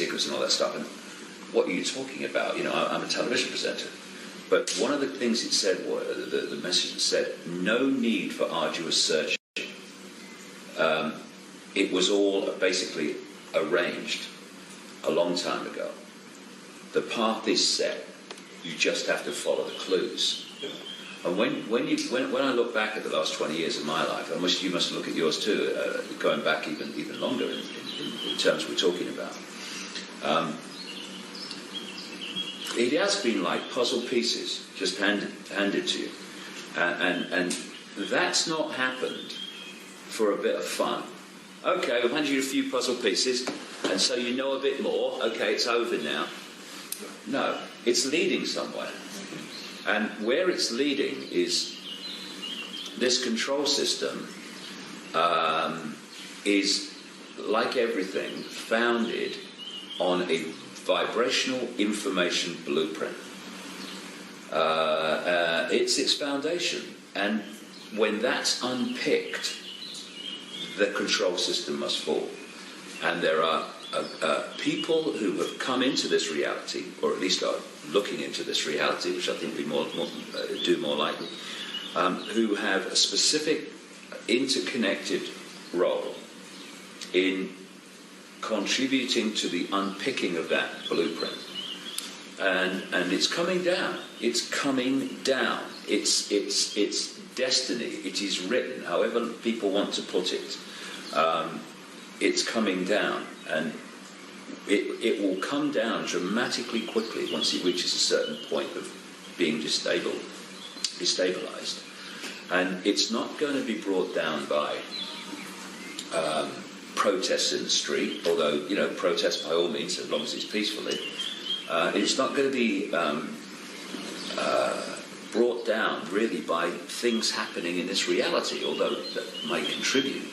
secrets and all that stuff. And what are you talking about? You know, I'm a television presenter. But one of the things it said, the message said, no need for arduous searching. It was all basically arranged a long time ago. The path is set. You just have to follow the clues. And when I look back at the last 20 years of my life, you must look at yours too, going back even longer in terms we're talking about. It has been like puzzle pieces just handed to you, and that's not happened for a bit of fun. Okay, we'll hand you a few puzzle pieces, and so you know a bit more. Okay, it's over now. No, it's leading somewhere. And where it's leading is this control system is, like everything, founded on a vibrational information blueprint. It's its foundation. And when that's unpicked, the control system must fall. And there are people who have come into this reality, or at least are looking into this reality, which I think we do more likely, who have a specific interconnected role in contributing to the unpicking of that blueprint. And it's coming down. It's coming down. It's destiny. It is written, however people want to put it. It's coming down, and it will come down dramatically quickly once it reaches a certain point of being destabilized. And it's not going to be brought down by protests in the street, although, you know, protest by all means, as long as it's peacefully. It's not going to be brought down really by things happening in this reality, although that might contribute.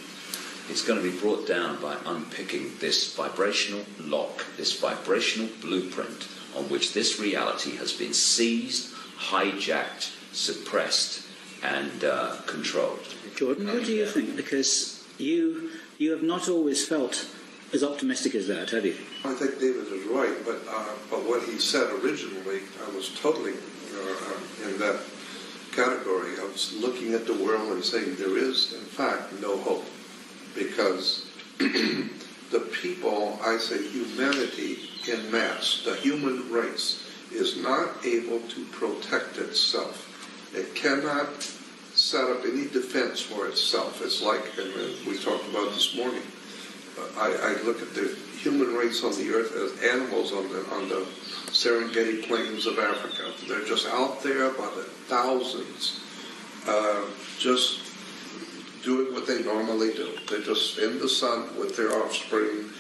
It's going to be brought down by unpicking this vibrational lock, this vibrational blueprint on which this reality has been seized, hijacked, suppressed, and controlled. Jordan, what do you think? Because you have not always felt as optimistic as that, have you? I think David is right, but what he said originally, I was totally in that category. I was looking at the world and saying there is, in fact, no hope. Because the people, I say humanity in mass, the human race, is not able to protect itself. It cannot set up any defense for itself. It's like, and we talked about this morning, I look at the human race on the earth as animals on the Serengeti plains of Africa. They're just out there by the thousands, just doing what they normally do. They're just in the sun with their offspring,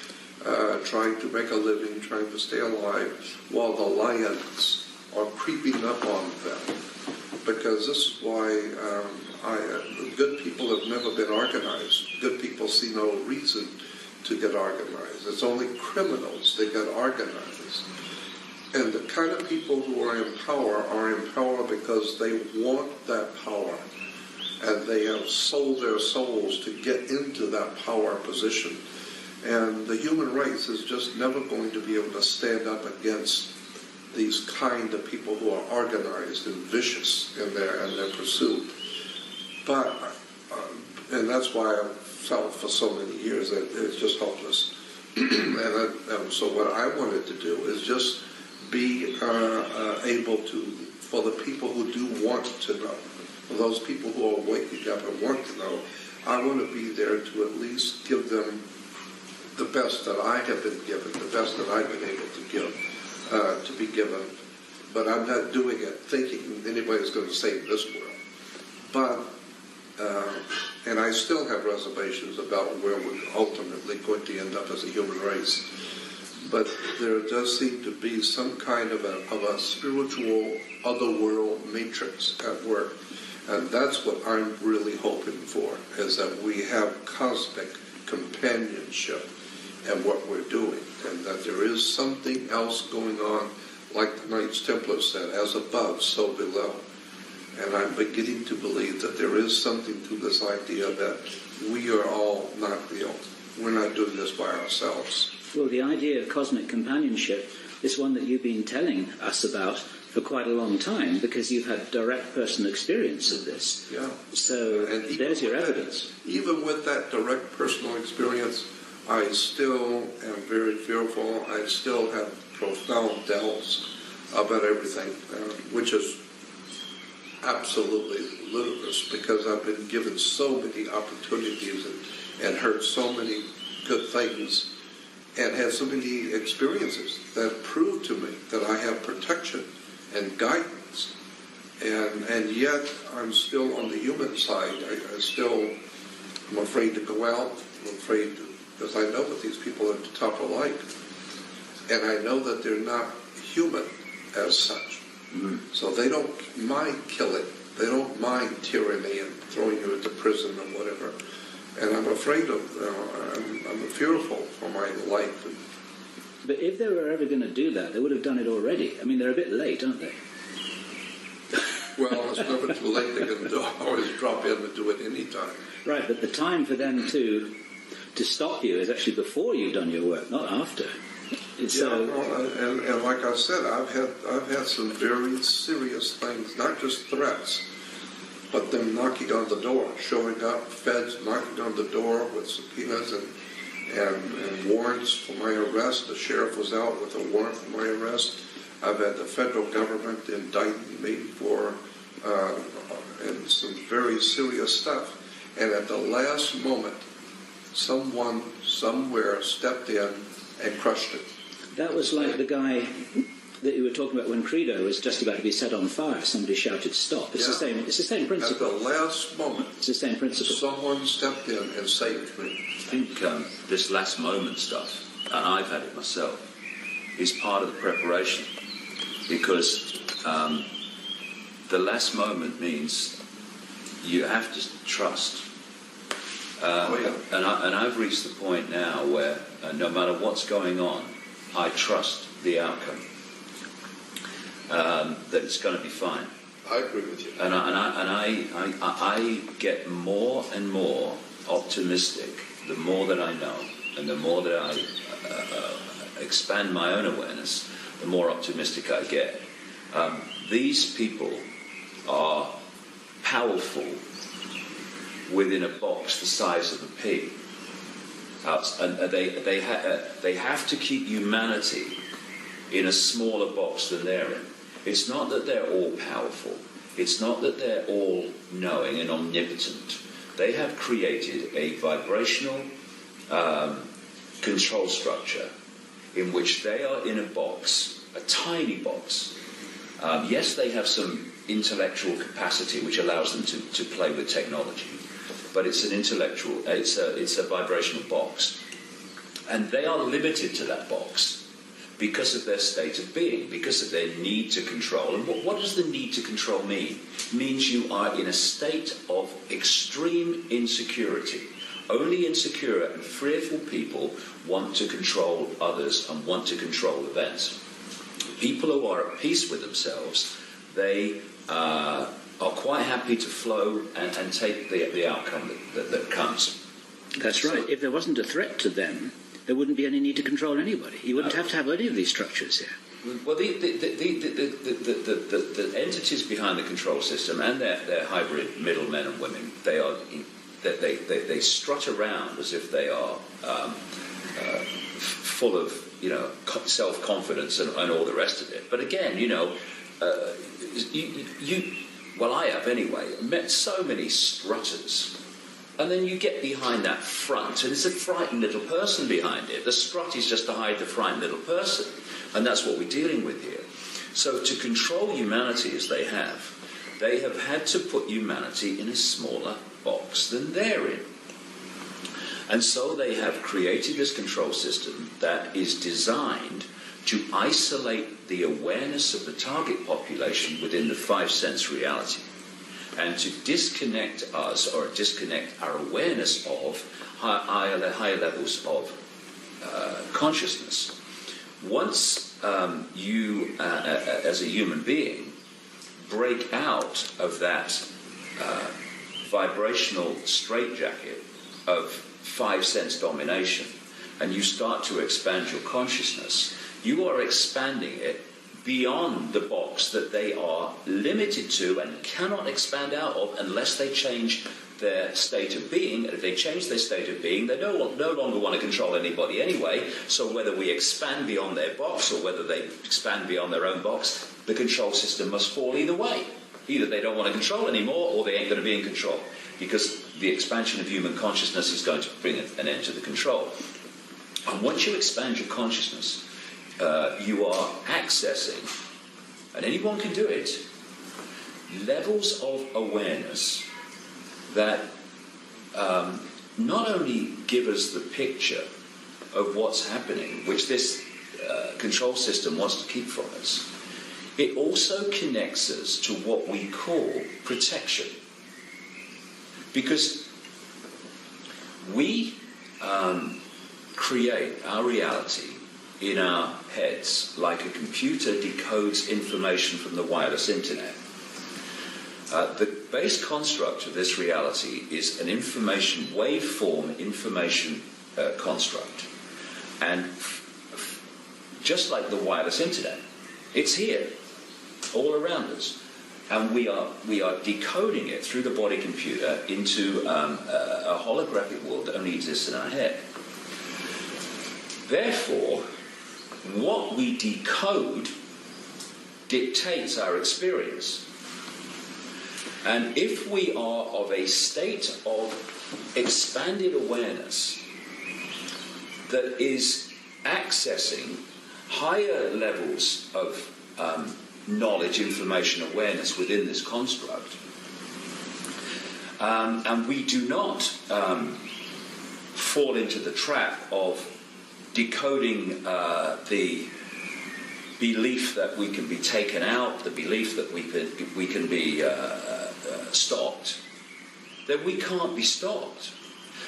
trying to make a living, trying to stay alive, while the lions are creeping up on them. Because this is why good people have never been organized. Good people see no reason to get organized. It's only criminals that get organized. And the kind of people who are in power because they want that power. And they have sold their souls to get into that power position. And the human race is just never going to be able to stand up against these kind of people who are organized and vicious in their pursuit. But, and that's why I felt for so many years that it's just hopeless. And so what I wanted to do is just be able to, for the people who do want to know, for those people who are waking up and want to know, I want to be there to at least give them the best that I have been given, the best that I've been able to give, to be given. But I'm not doing it thinking anybody's going to save this world. But, and I still have reservations about where we're ultimately going to end up as a human race. But there does seem to be some kind of a spiritual otherworld matrix at work. And that's what I'm really hoping for, is that we have cosmic companionship in what we're doing, and that there is something else going on, like the Knights Templar said, as above, so below. And I'm beginning to believe that there is something to this idea that we are all not real. We're not doing this by ourselves. Well, the idea of cosmic companionship is one that you've been telling us about for quite a long time, because you've had direct personal experience of this. Yeah. So there's your evidence. Even with that direct personal experience, I still am very fearful. I still have profound doubts about everything, which is absolutely ludicrous, because I've been given so many opportunities and heard so many good things and had so many experiences that prove to me that I have protection and guidance. And yet I'm still on the human side. I'm afraid to go out. I'm afraid because I know what these people at the top are like. And I know that they're not human as such. Mm-hmm. So they don't mind killing. They don't mind tyranny and throwing you into prison or whatever. And I'm afraid of, I'm fearful for my life. But if they were ever going to do that, they would have done it already. I mean, they're a bit late, aren't they? Well, it's never too late. They can always drop in and do it any time. Right, but the time for them to stop you is actually before you've done your work, not after. And like I said, I've had some very serious things, not just threats, but them knocking on the door, showing up, feds knocking on the door with subpoenas and warrants for my arrest. The sheriff was out with a warrant for my arrest. I've had the federal government indicting me for and some very serious stuff. And at the last moment, someone somewhere stepped in and crushed it. That was like the guy that you were talking about when Credo was just about to be set on fire. Somebody shouted, "Stop!" It's the same principle. At the last moment, it's the same principle. Someone stepped in and saved me. I think this last moment stuff, and I've had it myself, is part of the preparation, because the last moment means you have to trust. And I've reached the point now where no matter what's going on, I trust the outcome, that it's going to be fine. I agree with you. And I get more and more optimistic the more that I know, and the more that I expand my own awareness, the more optimistic I get. These people are powerful within a box the size of a pea. And they have to keep humanity in a smaller box than they're in. It's not that they're all powerful. It's not that they're all knowing and omnipotent. They have created a vibrational control structure in which they are in a box, a tiny box. Yes, they have some intellectual capacity which allows them to play with technology. But it's an intellectual, it's a vibrational box. And they are limited to that box because of their state of being, because of their need to control. And what does the need to control mean? It means you are in a state of extreme insecurity. Only insecure and fearful people want to control others and want to control events. People who are at peace with themselves, they are quite happy to flow and take the outcome that comes. That's right. If there wasn't a threat to them, there wouldn't be any need to control anybody. You wouldn't have to have any of these structures here. Well, the entities behind the control system and their hybrid middlemen and women, they strut around as if they are full of self-confidence and all the rest of it. But again, well, I have anyway, met so many strutters. And then you get behind that front, and it's a frightened little person behind it. The strut is just to hide the frightened little person. And that's what we're dealing with here. So to control humanity as they have had to put humanity in a smaller box than they're in. And so they have created this control system that is designed to isolate the awareness of the target population within the five-sense reality, and to disconnect us, or disconnect our awareness of higher levels of consciousness. Once you, as a human being, break out of that vibrational straitjacket of five-sense domination, and you start to expand your consciousness, you are expanding it beyond the box that they are limited to and cannot expand out of unless they change their state of being. And if they change their state of being, they no longer want to control anybody anyway. So whether we expand beyond their box or whether they expand beyond their own box, the control system must fall either way. Either they don't want to control anymore or they ain't going to be in control, because the expansion of human consciousness is going to bring an end to the control. And once you expand your consciousness, you are accessing, and anyone can do it, levels of awareness that not only give us the picture of what's happening, which this control system wants to keep from us, it also connects us to what we call protection. Because we create our reality in our heads like a computer decodes information from the wireless internet. The base construct of this reality is an information waveform information construct. And just like the wireless internet, it's here, all around us. And we are decoding it through the body computer into a holographic world that only exists in our head. Therefore, what we decode dictates our experience. And if we are of a state of expanded awareness that is accessing higher levels of knowledge, information, awareness within this construct, and we do not fall into the trap of decoding the belief that we can be taken out, the belief that we can be stopped, then we can't be stopped.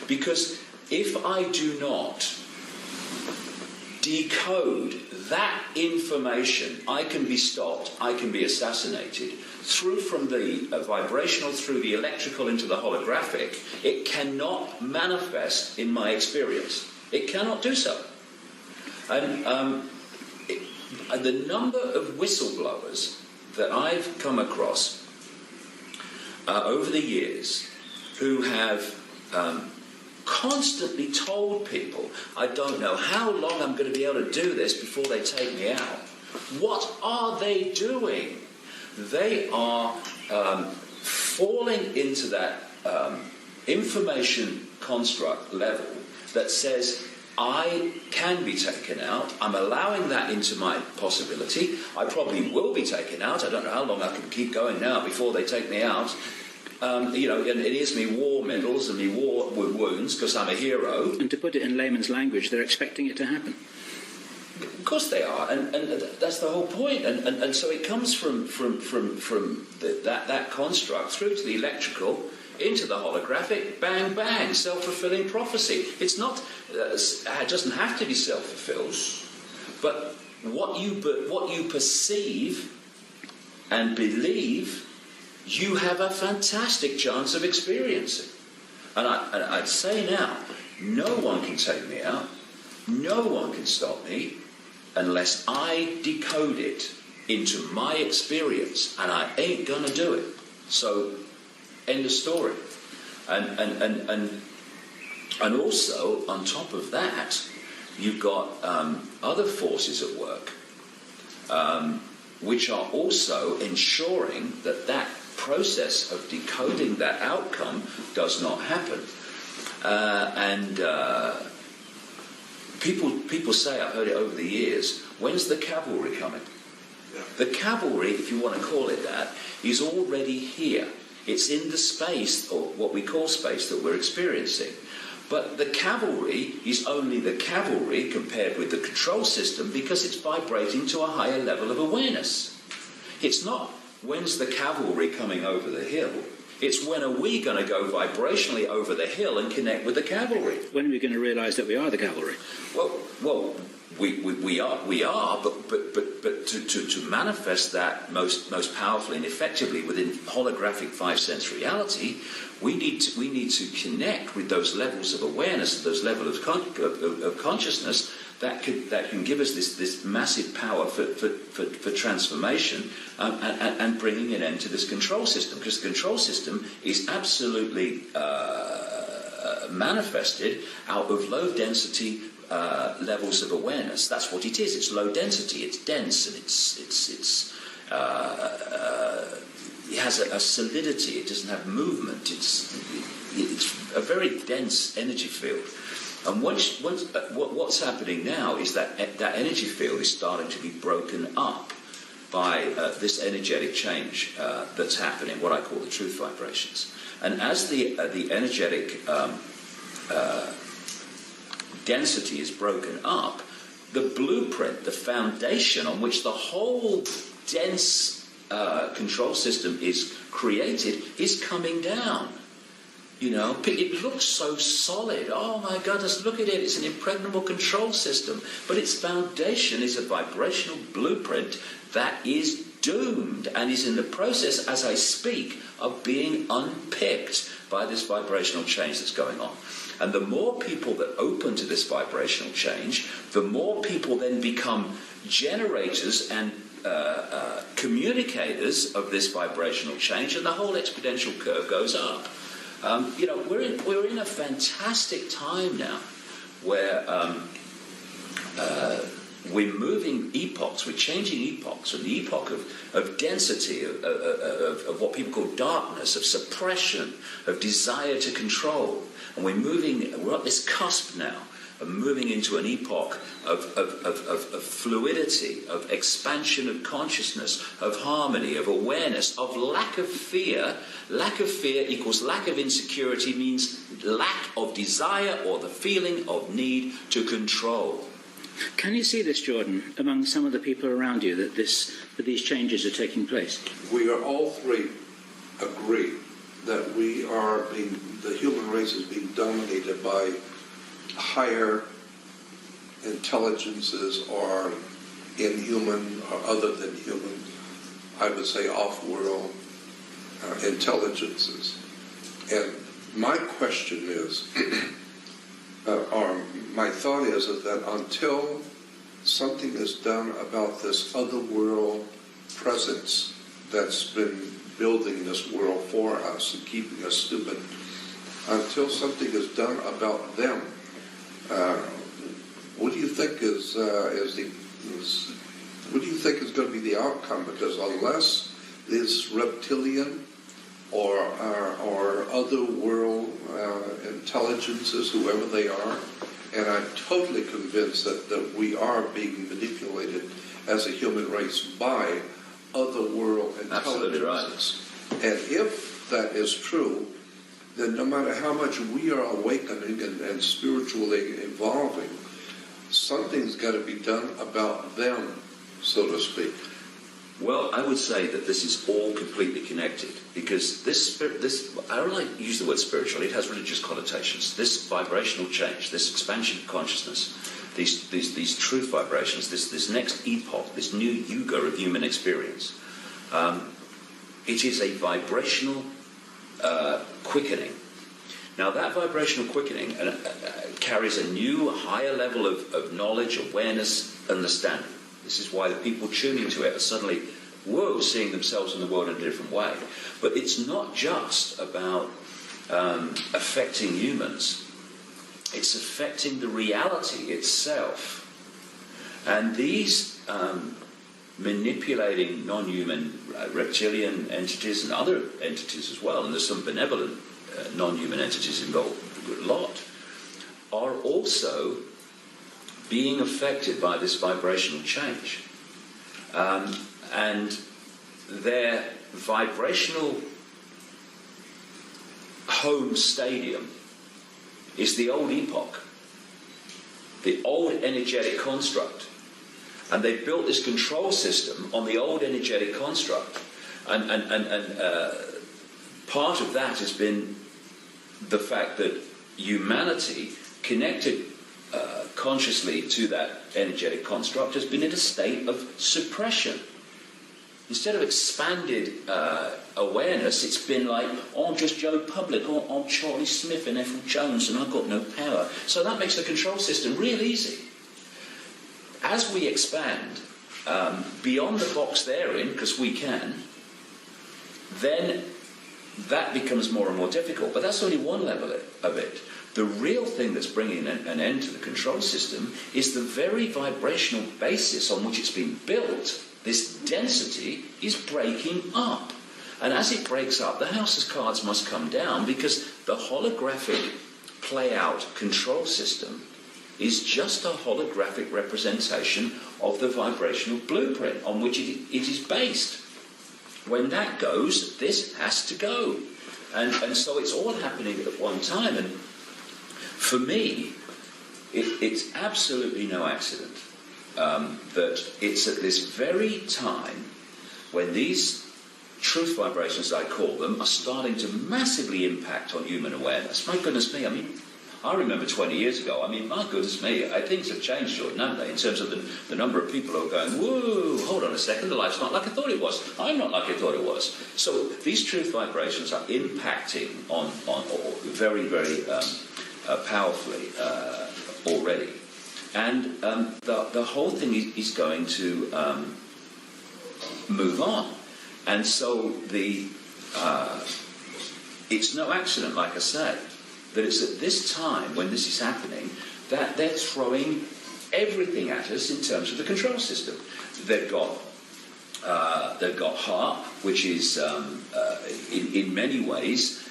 Because if I do not decode that information, I can be stopped, I can be assassinated. Through from the vibrational, through the electrical into the holographic, it cannot manifest in my experience. It cannot do so. And the number of whistleblowers that I've come across over the years who have constantly told people, I don't know how long I'm going to be able to do this before they take me out. What are they doing? They are falling into that information construct level that says, I can be taken out. I'm allowing that into my possibility. I probably will be taken out. I don't know how long I can keep going now before they take me out. And it is me war medals and me war wounds because I'm a hero. And to put it in layman's language, they're expecting it to happen. Of course they are, and that's the whole point. And so it comes from that construct through to the electrical, into the holographic, bang, bang, self-fulfilling prophecy. It's not, it doesn't have to be self-fulfilled, but what you perceive and believe, you have a fantastic chance of experiencing. And I'd say now, no one can take me out, no one can stop me, unless I decode it into my experience, and I ain't gonna do it. So, end of story. And also, on top of that, you've got other forces at work, which are also ensuring that process of decoding that outcome does not happen. People say, I've heard it over the years, when's the cavalry coming? Yeah. The cavalry, if you want to call it that, is already here. It's in the space, or what we call space, that we're experiencing. But the cavalry is only the cavalry compared with the control system because it's vibrating to a higher level of awareness. It's not, when's the cavalry coming over the hill? It's when are we going to go vibrationally over the hill and connect with the cavalry? When are we going to realise that we are the cavalry? Well, we are, but to manifest that most powerfully and effectively within holographic five-sense reality, we need to connect with those levels of awareness, those levels of consciousness that can give us this massive power for transformation and bringing an end to this control system. Because the control system is absolutely manifested out of low density levels of awareness. That's what it is. It's low density. It's dense, and it has a solidity. It doesn't have movement. It's a very dense energy field. And what's happening now is that energy field is starting to be broken up by this energetic change that's happening, what I call the truth vibrations. And as the energetic density is broken up, the blueprint, the foundation on which the whole dense control system is created is coming down. You know, it looks so solid. Oh my goodness, look at it. It's an impregnable control system. But its foundation is a vibrational blueprint that is doomed and is in the process, as I speak, of being unpicked by this vibrational change that's going on. And the more people that open to this vibrational change, the more people then become generators and communicators of this vibrational change, and the whole exponential curve goes up. You know, we're in a fantastic time now where we're moving epochs, we're changing epochs from the epoch of density, of what people call darkness, of suppression, of desire to control. And we're at this cusp now of moving into an epoch of fluidity, of expansion of consciousness, of harmony, of awareness, of lack of fear. Lack of fear equals lack of insecurity, means lack of desire or the feeling of need to control. Can you see this, Jordan, among some of the people around you, that these changes are taking place? We are all three agree that the human race is being dominated by higher intelligences or inhuman or other than human, I would say off-world intelligences. And my question is, or my thought is that until something is done about this other world presence that's been building this world for us and keeping us stupid, until something is done about them, what do you think what do you think is going to be the outcome? Because unless this reptilian or other world intelligences, whoever they are, and I'm totally convinced that we are being manipulated as a human race by other world intelligences. Absolutely right. And if that is true, then no matter how much we are awakening and spiritually evolving, something's got to be done about them, so to speak. Well, I would say that this is all completely connected, because this I don't like to use the word spiritual, it has religious connotations. This vibrational change, this expansion of consciousness, these truth vibrations, this next epoch, this new yuga of human experience, it is a vibrational quickening. Now, that vibrational quickening carries a new, higher level of knowledge, awareness, understanding. This is why the people tuning to it are suddenly, seeing themselves in the world in a different way. But it's not just about affecting humans. It's affecting the reality itself. And these manipulating non-human reptilian entities and other entities as well, and there's some benevolent non-human entities involved, a lot, are also being affected by this vibrational change. And their vibrational home stadium is the old epoch, the old energetic construct. And they've built this control system on the old energetic construct. And part of that has been the fact that humanity connected consciously to that energetic construct has been in a state of suppression. Instead of expanded awareness, it's been like, oh, I'm just Joe Public, or I'm Charlie Smith and Ethel Jones, and I've got no power. So that makes the control system real easy. As we expand beyond the box they're in, because we can, then that becomes more and more difficult. But that's only one level of it. The real thing that's bringing an end to the control system is the very vibrational basis on which it's been built. This density is breaking up. And as it breaks up, the house of cards must come down, because the holographic play-out control system is just a holographic representation of the vibrational blueprint on which it is based. When that goes, this has to go. And so it's all happening at one time. And for me, it's absolutely no accident that it's at this very time when these truth vibrations, I call them, are starting to massively impact on human awareness. My goodness me, I mean, I remember 20 years ago, my goodness me, things have changed, Jordan, haven't they, in terms of the number of people who are going, whoa, hold on a second, the life's not like I thought it was. I'm not like I thought it was. So these truth vibrations are impacting on very, very powerfully already. And the whole thing is going to move on. And so it's no accident, like I say, that it's at this time when this is happening that they're throwing everything at us in terms of the control system. They've got HARP, which is in many ways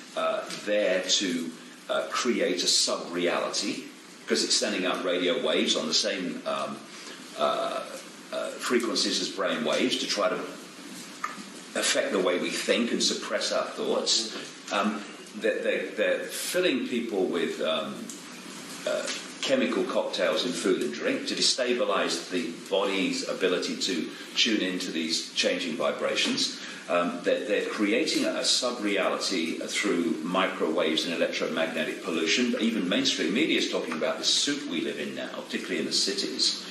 there to create a sub-reality, because it's sending out radio waves on the same frequencies as brain waves to try to affect the way we think and suppress our thoughts. They're filling people with chemical cocktails in food and drink to destabilize the body's ability to tune into these changing vibrations. They're creating a sub-reality through microwaves and electromagnetic pollution. Even mainstream media is talking about the soup we live in now, particularly in the cities.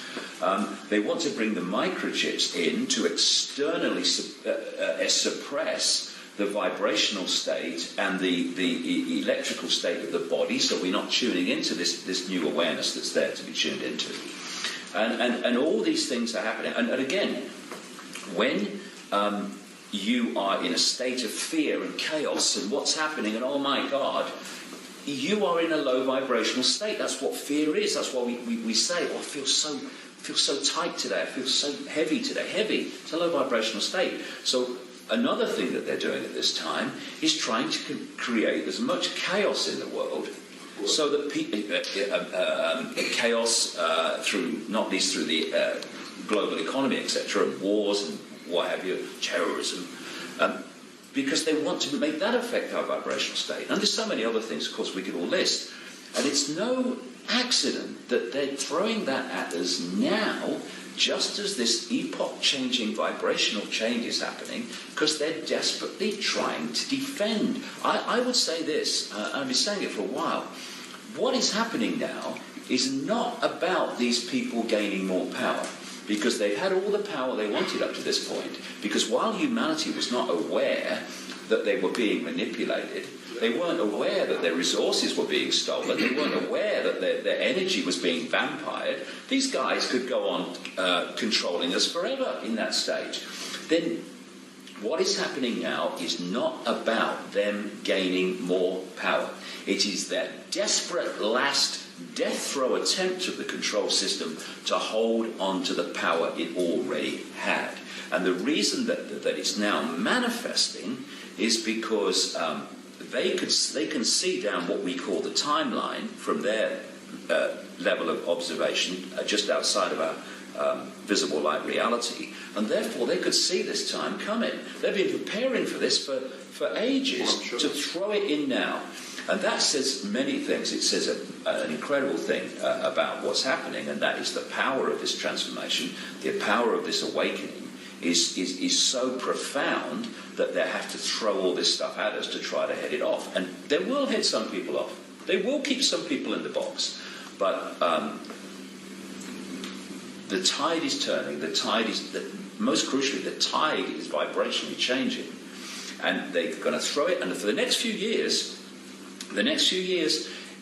They want to bring the microchips in to externally suppress the vibrational state and the electrical state of the body, so we're not tuning into this new awareness that's there to be tuned into. And all these things are happening. And again, when you are in a state of fear and chaos and what's happening, and oh my God, you are in a low vibrational state. That's what fear is. That's why we say, oh, I feel so tight today. I feel so heavy today. Heavy. It's a low vibrational state. So another thing that they're doing at this time is trying to create as much chaos in the world, so that chaos through, not least through the global economy, etc., and wars and what have you, terrorism, because they want to make that affect our vibrational state. And there's so many other things, of course, we could all list. And it's no accident that they're throwing that at us now, just as this epoch-changing vibrational change is happening, because they're desperately trying to defend. I would say this, I've been saying it for a while, what is happening now is not about these people gaining more power, because they've had all the power they wanted up to this point, because while humanity was not aware that they were being manipulated, they weren't aware that their resources were being stolen. They weren't aware that their energy was being vampired. These guys could go on controlling us forever in that stage. Then what is happening now is not about them gaining more power. It is their desperate last death throw attempt of the control system to hold on to the power it already had. And the reason that it's now manifesting is because they can see down what we call the timeline from their level of observation just outside of our visible light reality, and therefore they could see this time coming. They've been preparing for this for ages, to throw it in now. And that says many things. It says an incredible thing about what's happening, and that is the power of this transformation, the power of this awakening is so profound that they have to throw all this stuff at us to try to head it off. And they will head some people off. They will keep some people in the box. But the tide is turning. Most crucially, the tide is vibrationally changing, and they're going to throw it. And for the next few years,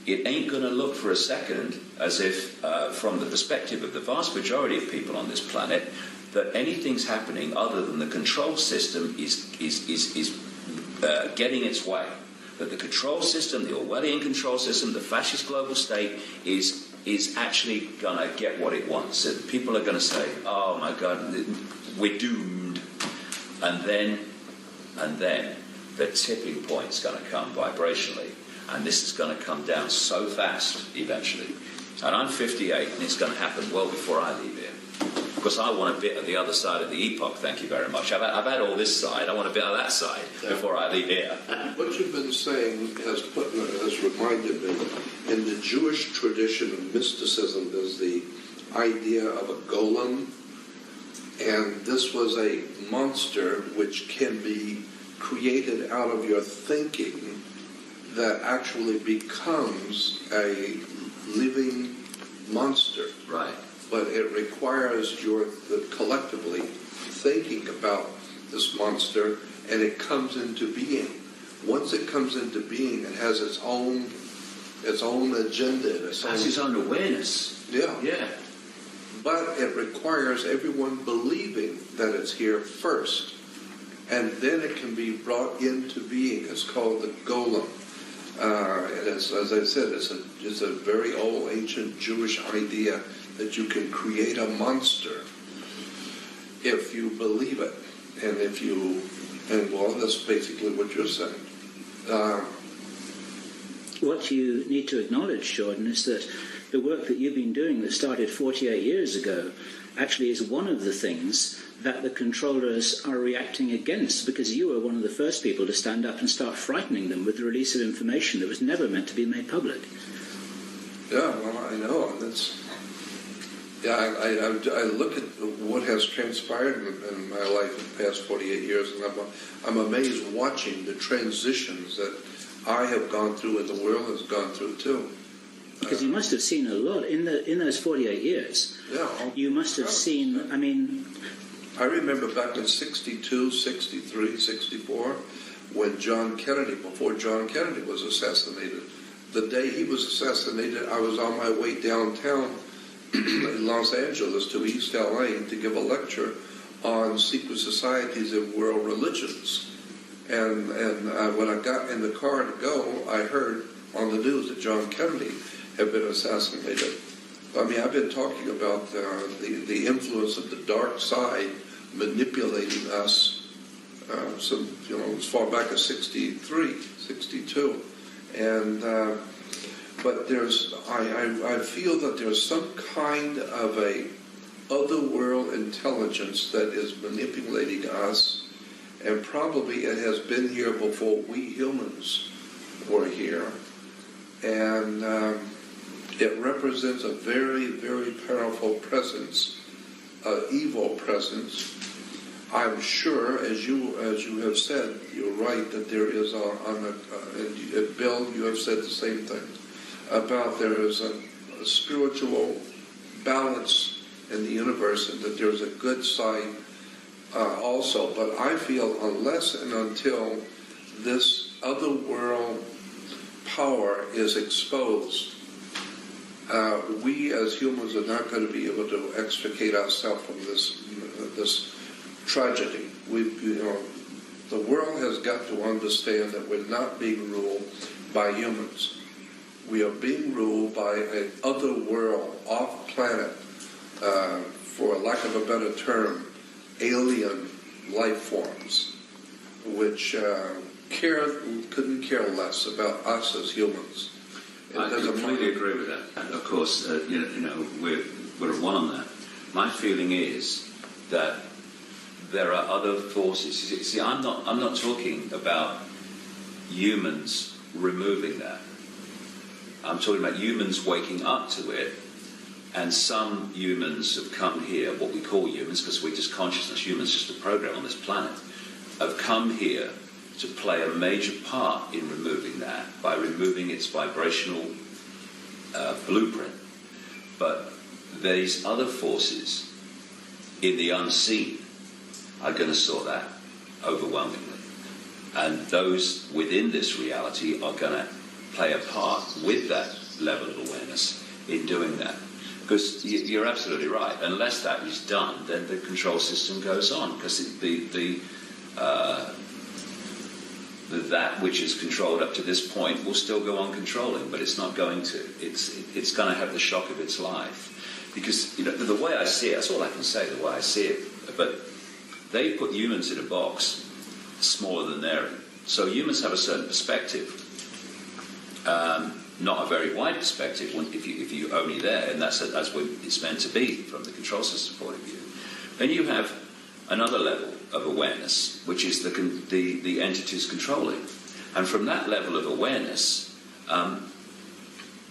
it ain't going to look for a second as if, from the perspective of the vast majority of people on this planet, that anything's happening other than the control system is getting its way. That the control system, the Orwellian control system, the fascist global state is actually going to get what it wants. So people are going to say, "Oh my God, we're doomed," and then the tipping point's going to come vibrationally, and this is going to come down so fast eventually. And I'm 58, and it's going to happen well before I leave here. Because I want a bit of the other side of the epoch, thank you very much. I've had all this side, I want a bit of that side before I leave here. What you've been saying has reminded me, in the Jewish tradition of mysticism, there's the idea of a golem, and this was a monster which can be created out of your thinking that actually becomes a living monster. Right. But it requires your collectively thinking about this monster, and it comes into being. Once it comes into being, it has its own agenda. It has its own awareness. Yeah. Yeah. But it requires everyone believing that it's here first, and then it can be brought into being. It's called the golem. And as I said, it's a very old, ancient Jewish idea that you can create a monster if you believe it, and well, that's basically what you're saying. What you need to acknowledge, Jordan, is that the work that you've been doing that started 48 years ago actually is one of the things that the controllers are reacting against, because you were one of the first people to stand up and start frightening them with the release of information that was never meant to be made public. Yeah, well, I know. That's... Yeah, I look at what has transpired in my life in the past 48 years, and I'm amazed watching the transitions that I have gone through and the world has gone through too. Because you must have seen a lot in those 48 years. Yeah. You must have seen, I mean... I remember back in 62, 63, 64, when before John Kennedy was assassinated. The day he was assassinated, I was on my way downtown in Los Angeles to East LA to give a lecture on secret societies and world religions. And when I got in the car to go, I heard on the news that John Kennedy had been assassinated. I mean, I've been talking about the influence of the dark side manipulating us as far back as 63, 62. And but I feel that there's some kind of a otherworld intelligence that is manipulating us, and probably it has been here before we humans were here, and it represents a very, very powerful presence, evil presence. I'm sure, as you have said, you're right that there is and Bill, you have said the same thing about there is a spiritual balance in the universe, and that there's a good side also. But I feel unless and until this other world power is exposed, we as humans are not going to be able to extricate ourselves from this tragedy. The world has got to understand that we're not being ruled by humans. We are being ruled by an other world, off-planet, for lack of a better term, alien life forms, which couldn't care less about us as humans. I completely agree with that. And of course, we're at one on that. My feeling is that there are other forces. See, I'm not talking about humans removing that. I'm talking about humans waking up to it, and some humans have come here, what we call humans, because we're just consciousness, humans just a program on this planet, have come here to play a major part in removing that by removing its vibrational blueprint. But these other forces in the unseen are going to sort that overwhelmingly. And those within this reality are going to play a part with that level of awareness in doing that. Because you're absolutely right. Unless that is done, then the control system goes on. Because that which is controlled up to this point will still go on controlling, but it's not going to. It's going to have the shock of its life. Because the way I see it, that's all I can say, the way I see it. But they put humans in a box smaller than they're in. So humans have a certain perspective. Not a very wide perspective if you're only there, and that's what it's meant to be from the control system point of view. Then you have another level of awareness, which is the entities controlling. And from that level of awareness,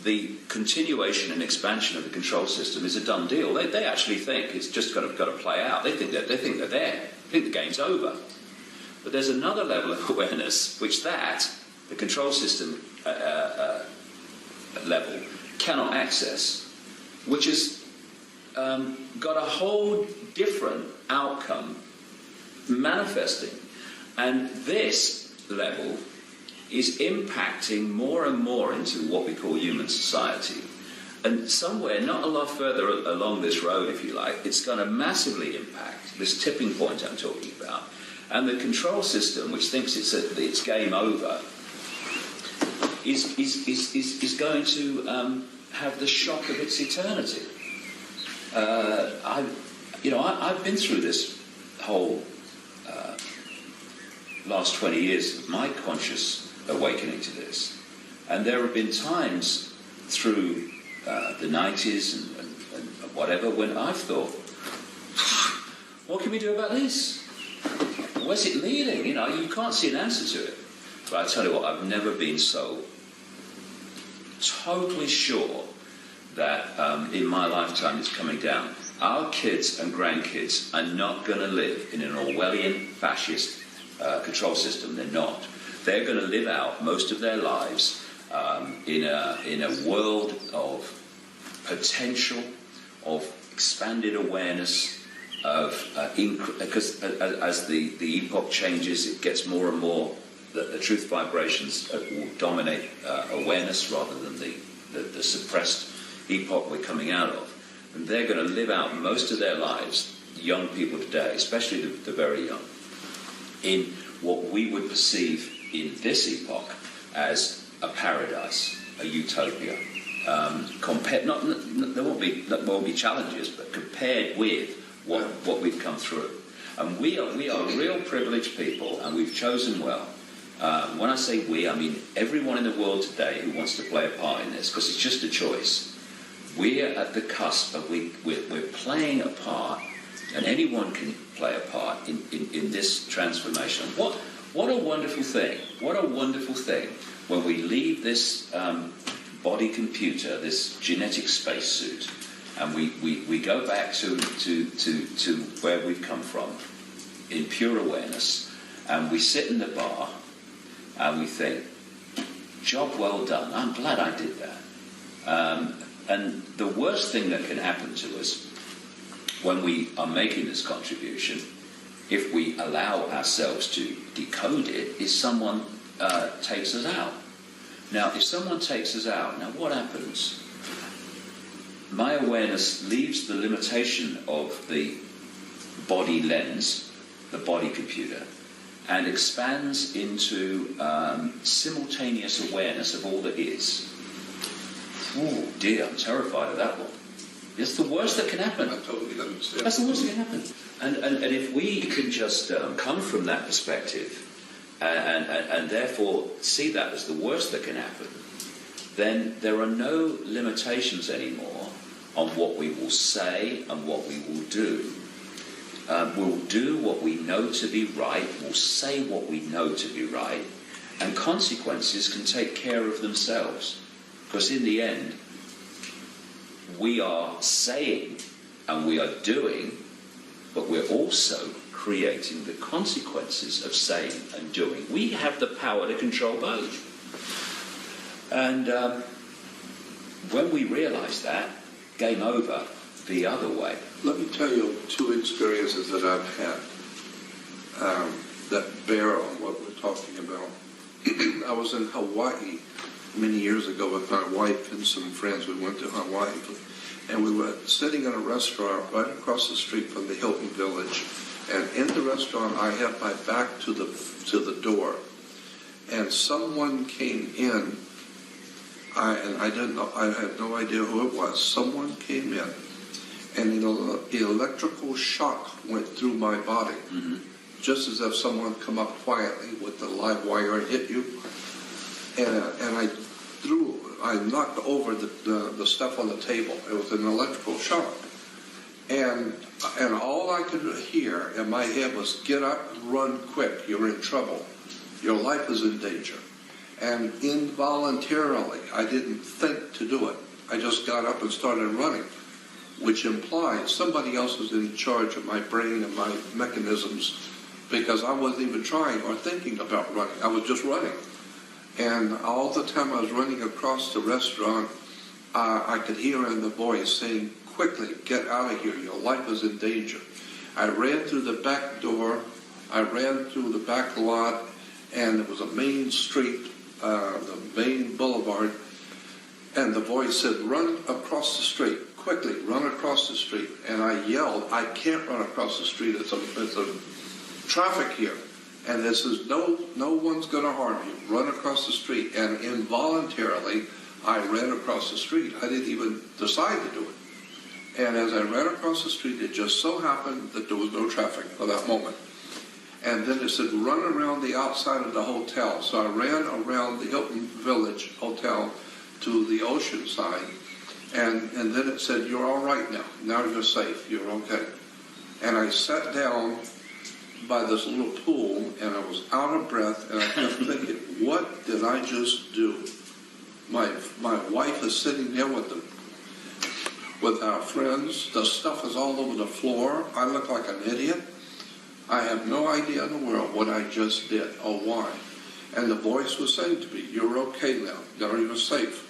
the continuation and expansion of the control system is a done deal. They actually think it's just got to play out. They think they're there. They think the game's over. But there's another level of awareness, which the control system level cannot access, which has got a whole different outcome manifesting. And this level is impacting more and more into what we call human society. And somewhere, not a lot further along this road, if you like, it's going to massively impact this tipping point I'm talking about. And the control system, which thinks it's game over, is going to have the shock of its eternity. I've been through this whole last 20 years of my conscious awakening to this, and there have been times through the 90s and whatever when I've thought, what can we do about this? Where's it leading? You can't see an answer to it. But I tell you what, I've never been so totally sure that in my lifetime it's coming down. Our kids and grandkids are not going to live in an Orwellian fascist control system. They're not. They're going to live out most of their lives in a world of potential, of expanded awareness, because as the epoch changes, it gets more and more the truth vibrations will dominate awareness rather than the suppressed epoch we're coming out of. And they're going to live out most of their lives, young people today, especially the very young, in what we would perceive in this epoch as a paradise, a utopia. There won't be challenges, but compared with what we've come through. And we are real privileged people, and we've chosen well. When I say we, I mean everyone in the world today who wants to play a part in this, because it's just a choice. We're at the cusp of we're playing a part, and anyone can play a part in this transformation. What a wonderful thing! What a wonderful thing when we leave this body computer, this genetic spacesuit, and we go back to where we've come from in pure awareness, and we sit in the bar and we think, job well done, I'm glad I did that. And the worst thing that can happen to us when we are making this contribution, if we allow ourselves to decode it, is someone takes us out. Now, if someone takes us out, now what happens? My awareness leaves the limitation of the body lens, the body computer, and expands into simultaneous awareness of all that is. Oh dear, I'm terrified of that one. It's the worst that can happen. I totally understand. That's the worst that can happen. And if we can just come from that perspective and therefore see that as the worst that can happen, then there are no limitations anymore on what we will say and what we will do. We'll do what we know to be right, we'll say what we know to be right, and consequences can take care of themselves. Because in the end, we are saying and we are doing, but we're also creating the consequences of saying and doing. We have the power to control both. And when we realise that, game over. the other way. Let me tell you two experiences that I've had that bear on what we're talking about. I was in Hawaii many years ago with my wife and some friends. We went to Hawaii, and we were sitting in a restaurant right across the street from the Hilton Village. And in the restaurant, I had my back to the door, and someone came in. I didn't know. I had no idea who it was. Someone came in, and an electrical shock went through my body, just as if someone come up quietly with the live wire and hit you. And I knocked over the stuff on the table. It was an electrical shock. And all I could hear in my head was, get up, run quick, you're in trouble. Your life is in danger. And involuntarily, I didn't think to do it. I just got up and started running, which implied somebody else was in charge of my brain and my mechanisms, because I wasn't even trying or thinking about running. I was just running. And all the time I was running across the restaurant, I could hear in the voice saying, quickly, get out of here, your life is in danger. I ran through the back door, I ran through the back lot, and it was a main street, the main boulevard, and the voice said, run across the street, quickly, run across the street. And I yelled, I can't run across the street, it's a traffic here. And it says, no one's going to harm you, run across the street. And involuntarily, I ran across the street. I didn't even decide to do it. And as I ran across the street, it just so happened that there was no traffic for that moment. And then it said, run around the outside of the hotel. So I ran around the Hilton Village Hotel to the ocean side. And then it said, you're all right now. Now you're safe. You're okay. And I sat down by this little pool, and I was out of breath, and I kept thinking, what did I just do? My wife is sitting there with our friends. The stuff is all over the floor. I look like an idiot. I have no idea in the world what I just did or why. And the voice was saying to me, you're okay now. Now you're safe.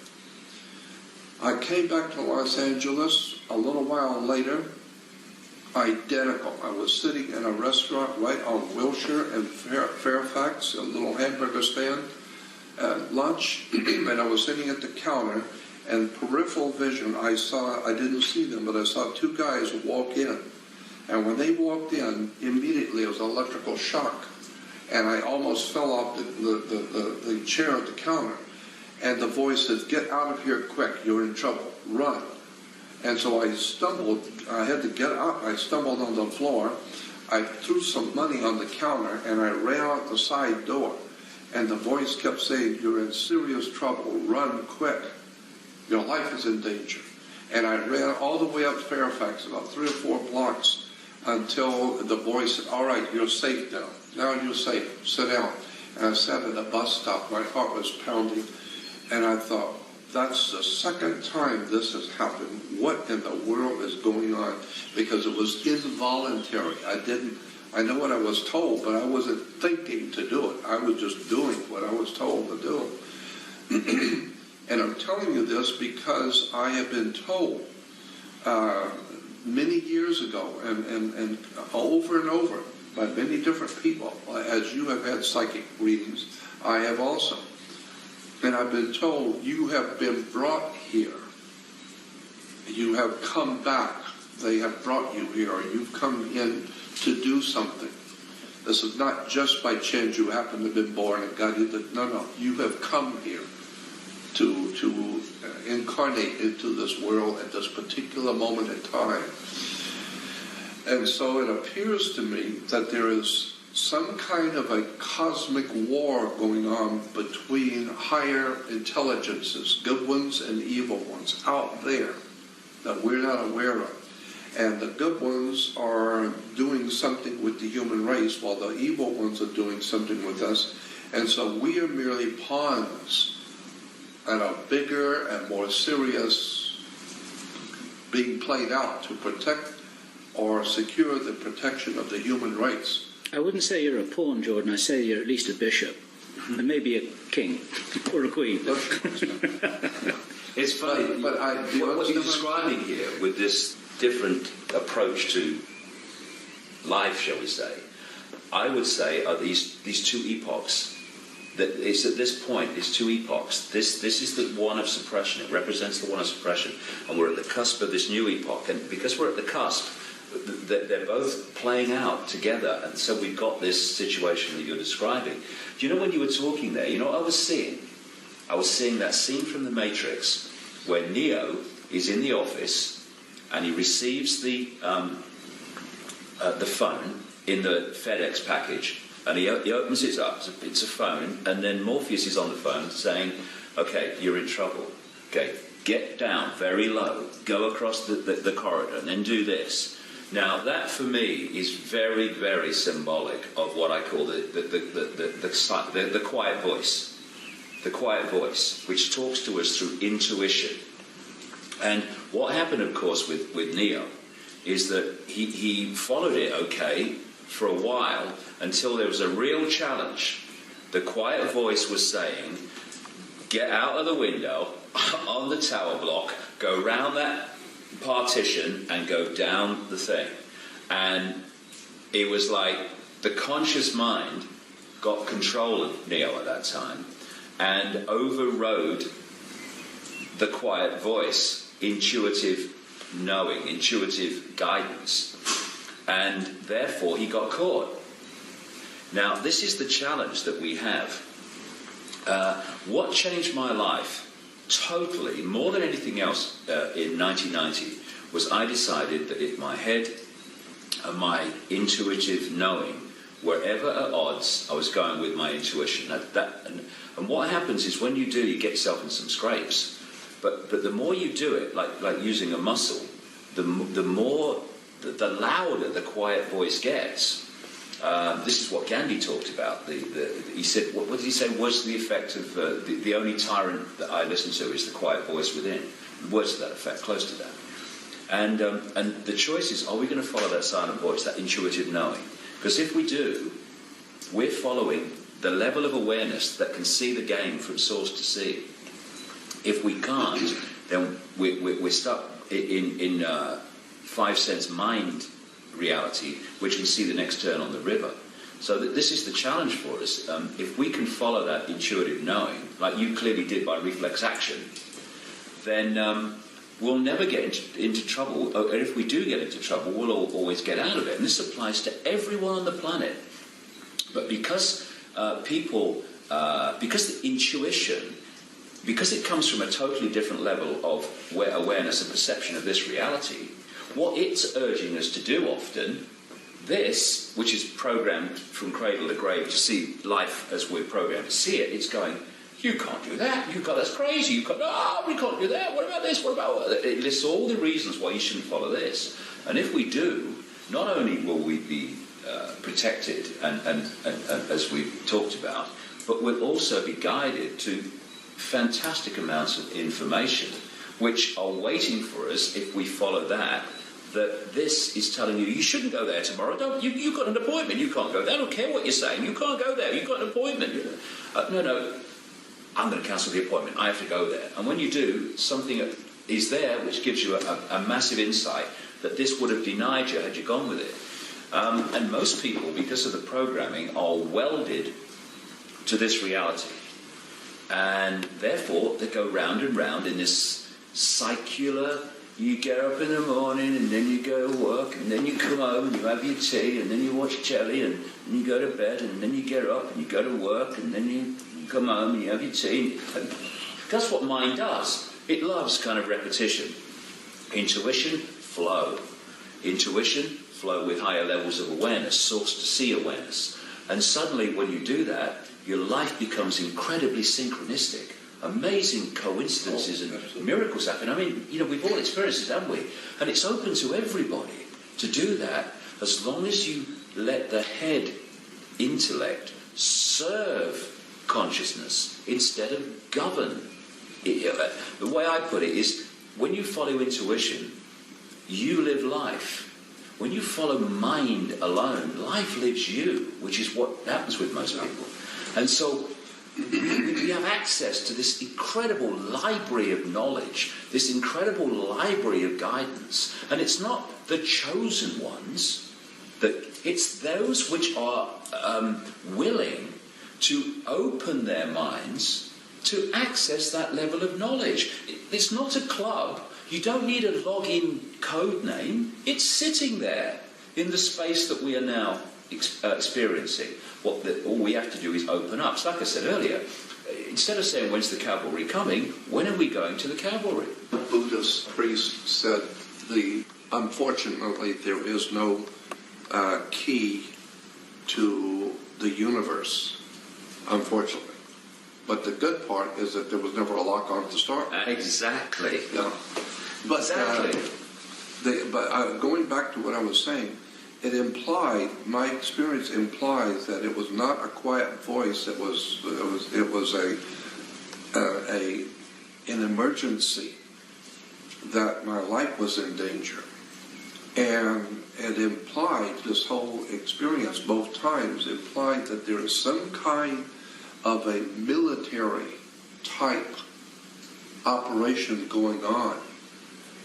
I came back to Los Angeles a little while later, identical. I was sitting in a restaurant right on Wilshire and Fairfax, a little hamburger stand at lunch, and I was sitting at the counter, and peripheral vision, I didn't see them, but I saw two guys walk in. And when they walked in, immediately it was an electrical shock. And I almost fell off the chair at the counter. And the voice said, get out of here quick, you're in trouble, run. And so I stumbled, I had to get up, I stumbled on the floor, I threw some money on the counter, and I ran out the side door. And the voice kept saying, you're in serious trouble, run quick. Your life is in danger. And I ran all the way up Fairfax, about 3 or 4 blocks, until the voice said, all right, you're safe now. Now you're safe. Sit down. And I sat at a bus stop. My heart was pounding. And I thought, that's the second time this has happened. What in the world is going on? Because it was involuntary. I know what I was told, but I wasn't thinking to do it. I was just doing what I was told to do. And I'm telling you this because I have been told many years ago and over by many different people, as you have had psychic readings, I have also. And I've been told, you have been brought here. You have come back. They have brought you here. Or you've come in to do something. This is not just by chance you happen to have been born and God did. No. You have come here to incarnate into this world at this particular moment in time. And so it appears to me that there is some kind of a cosmic war going on between higher intelligences, good ones and evil ones, out there that we're not aware of. And the good ones are doing something with the human race while the evil ones are doing something with us. And so we are merely pawns and a bigger and more serious being played out to protect or secure the protection of the human race. I wouldn't say you're a pawn, Jordan. I say you're at least a bishop, and maybe a king or a queen. It's funny, but what you're describing here with this different approach to life, shall we say, I would say are these two epochs. That it's at this point, these two epochs. This is the one of suppression. It represents the one of suppression, and we're at the cusp of this new epoch. And because we're at the cusp, they're both playing out together, and so we've got this situation that you're describing. Do you know, when you were talking there, you know what I was seeing? I was seeing that scene from The Matrix where Neo is in the office and he receives the phone in the FedEx package, and he opens it up. It's a phone, and then Morpheus is on the phone saying, "Okay, you're in trouble. Okay, get down very low, go across the corridor, and then do this." Now, that for me is very, very symbolic of what I call the quiet voice. The quiet voice, which talks to us through intuition. And what happened, of course, with Neo is that he followed it okay for a while until there was a real challenge. The quiet voice was saying, get out of the window on the tower block, go round that partition and go down the thing. And it was like the conscious mind got control of Neo at that time and overrode the quiet voice, intuitive knowing, intuitive guidance, and therefore he got caught. Now, this is the challenge that we have. What changed my life totally, more than anything else, in 1990, was I decided that if my head and my intuitive knowing were ever at odds, I was going with my intuition. And what happens is when you do, you get yourself in some scrapes. But the more you do it, like using a muscle, the louder the quiet voice gets. This is what Gandhi talked about. He said, what did he say was the effect of the only tyrant that I listen to is the quiet voice within. Words to that effect, close to that. And the choice is, are we going to follow that silent voice, that intuitive knowing? Because if we do, we're following the level of awareness that can see the game from source to sea. If we can't, then we're stuck in five-sense mind reality, which can see the next turn on the river. So this is the challenge for us. If we can follow that intuitive knowing, like you clearly did by reflex action, then we'll never get into trouble. And if we do get into trouble, we'll always get out of it. And this applies to everyone on the planet. But because because the intuition, because it comes from a totally different level of awareness and perception of this reality, what it's urging us to do often, this, which is programmed from cradle to grave to see life as we're programmed to see it, it's going, you can't do that, that's crazy, we can't do that, what about this, what about that? It lists all the reasons why you shouldn't follow this. And if we do, not only will we be protected and as we've talked about, but we'll also be guided to fantastic amounts of information which are waiting for us if we follow that this is telling you shouldn't go there tomorrow. You've got an appointment, you can't go there. I don't care what you're saying, you can't go there, you've got an appointment. No, I'm going to cancel the appointment, I have to go there. And when you do, something is there which gives you a massive insight that this would have denied you had you gone with it. And most people, because of the programming, are welded to this reality. And therefore, they go round and round in this circular, you get up in the morning and then you go to work and then you come home and you have your tea and then you watch telly and then you go to bed and then you get up and you go to work and then you come home and you have your tea. And that's what mind does. It loves kind of repetition. Intuition, flow. Intuition, flow with higher levels of awareness, source to see awareness. And suddenly when you do that, your life becomes incredibly synchronistic. Amazing coincidences and miracles happen. I mean, we've all experienced it, haven't we? And it's open to everybody to do that as long as you let the head intellect serve consciousness instead of govern. The way I put it is, when you follow intuition, you live life. When you follow mind alone, life lives you, which is what happens with most people. And so we have access to this incredible library of knowledge, this incredible library of guidance. And it's not the chosen ones, it's those which are willing to open their minds to access that level of knowledge. It's not a club. You don't need a login code name. It's sitting there in the space that we are now experiencing. All we have to do is open up. So like I said earlier, instead of saying, when's the cavalry coming, when are we going to the cavalry? The Buddhist priest said, unfortunately, there is no key to the universe, unfortunately. But the good part is that there was never a lock on to start. Exactly. Yeah. But, exactly. Going back to what I was saying, my experience implies that it was not a quiet voice. It was an emergency, that my life was in danger, and it implied, this whole experience both times implied that there is some kind of a military type operation going on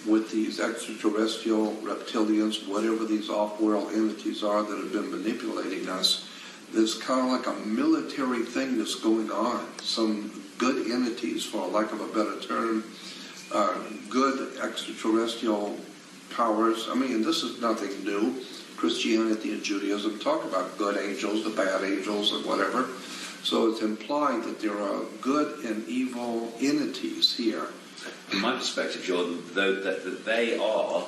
with these extraterrestrial reptilians, whatever these off-world entities are that have been manipulating us. There's kind of like a military thing that's going on. Some good entities, for lack of a better term, good extraterrestrial powers. I mean, this is nothing new. Christianity and Judaism talk about good angels, the bad angels, and whatever. So it's implied that there are good and evil entities here. From my perspective, Jordan, though, that they are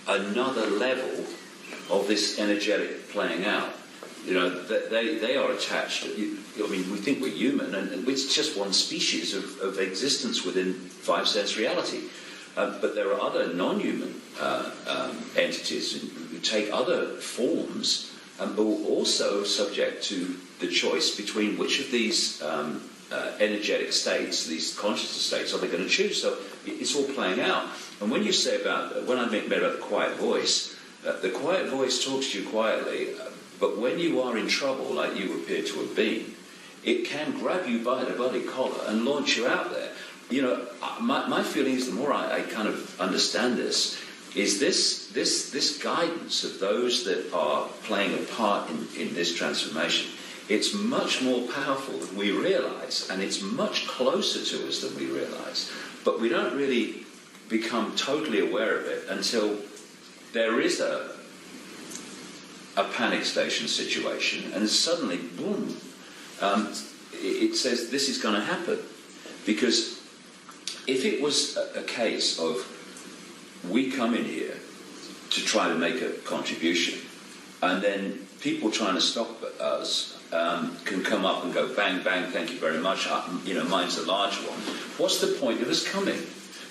another level of this energetic playing out. You know, that they are attached. I mean, we think we're human, and it's just one species of existence within five-sense reality. But there are other non-human entities who take other forms, but are also subject to the choice between which of these energetic states, these consciousness states, are they going to choose? So it's all playing out. And when you say when I meant about the quiet voice talks to you quietly, but when you are in trouble, like you appear to have been, it can grab you by the bloody collar and launch you out there. You know, my feeling is, the more I kind of understand this, is this guidance of those that are playing a part in this transformation. It's much more powerful than we realise, and it's much closer to us than we realise. But we don't really become totally aware of it until there is a panic station situation, and suddenly, boom, it says this is going to happen. Because if it was a case of we come in here to try to make a contribution, and then people trying to stop us can come up and go, bang, bang, thank you very much, mine's a large one. What's the point of us coming?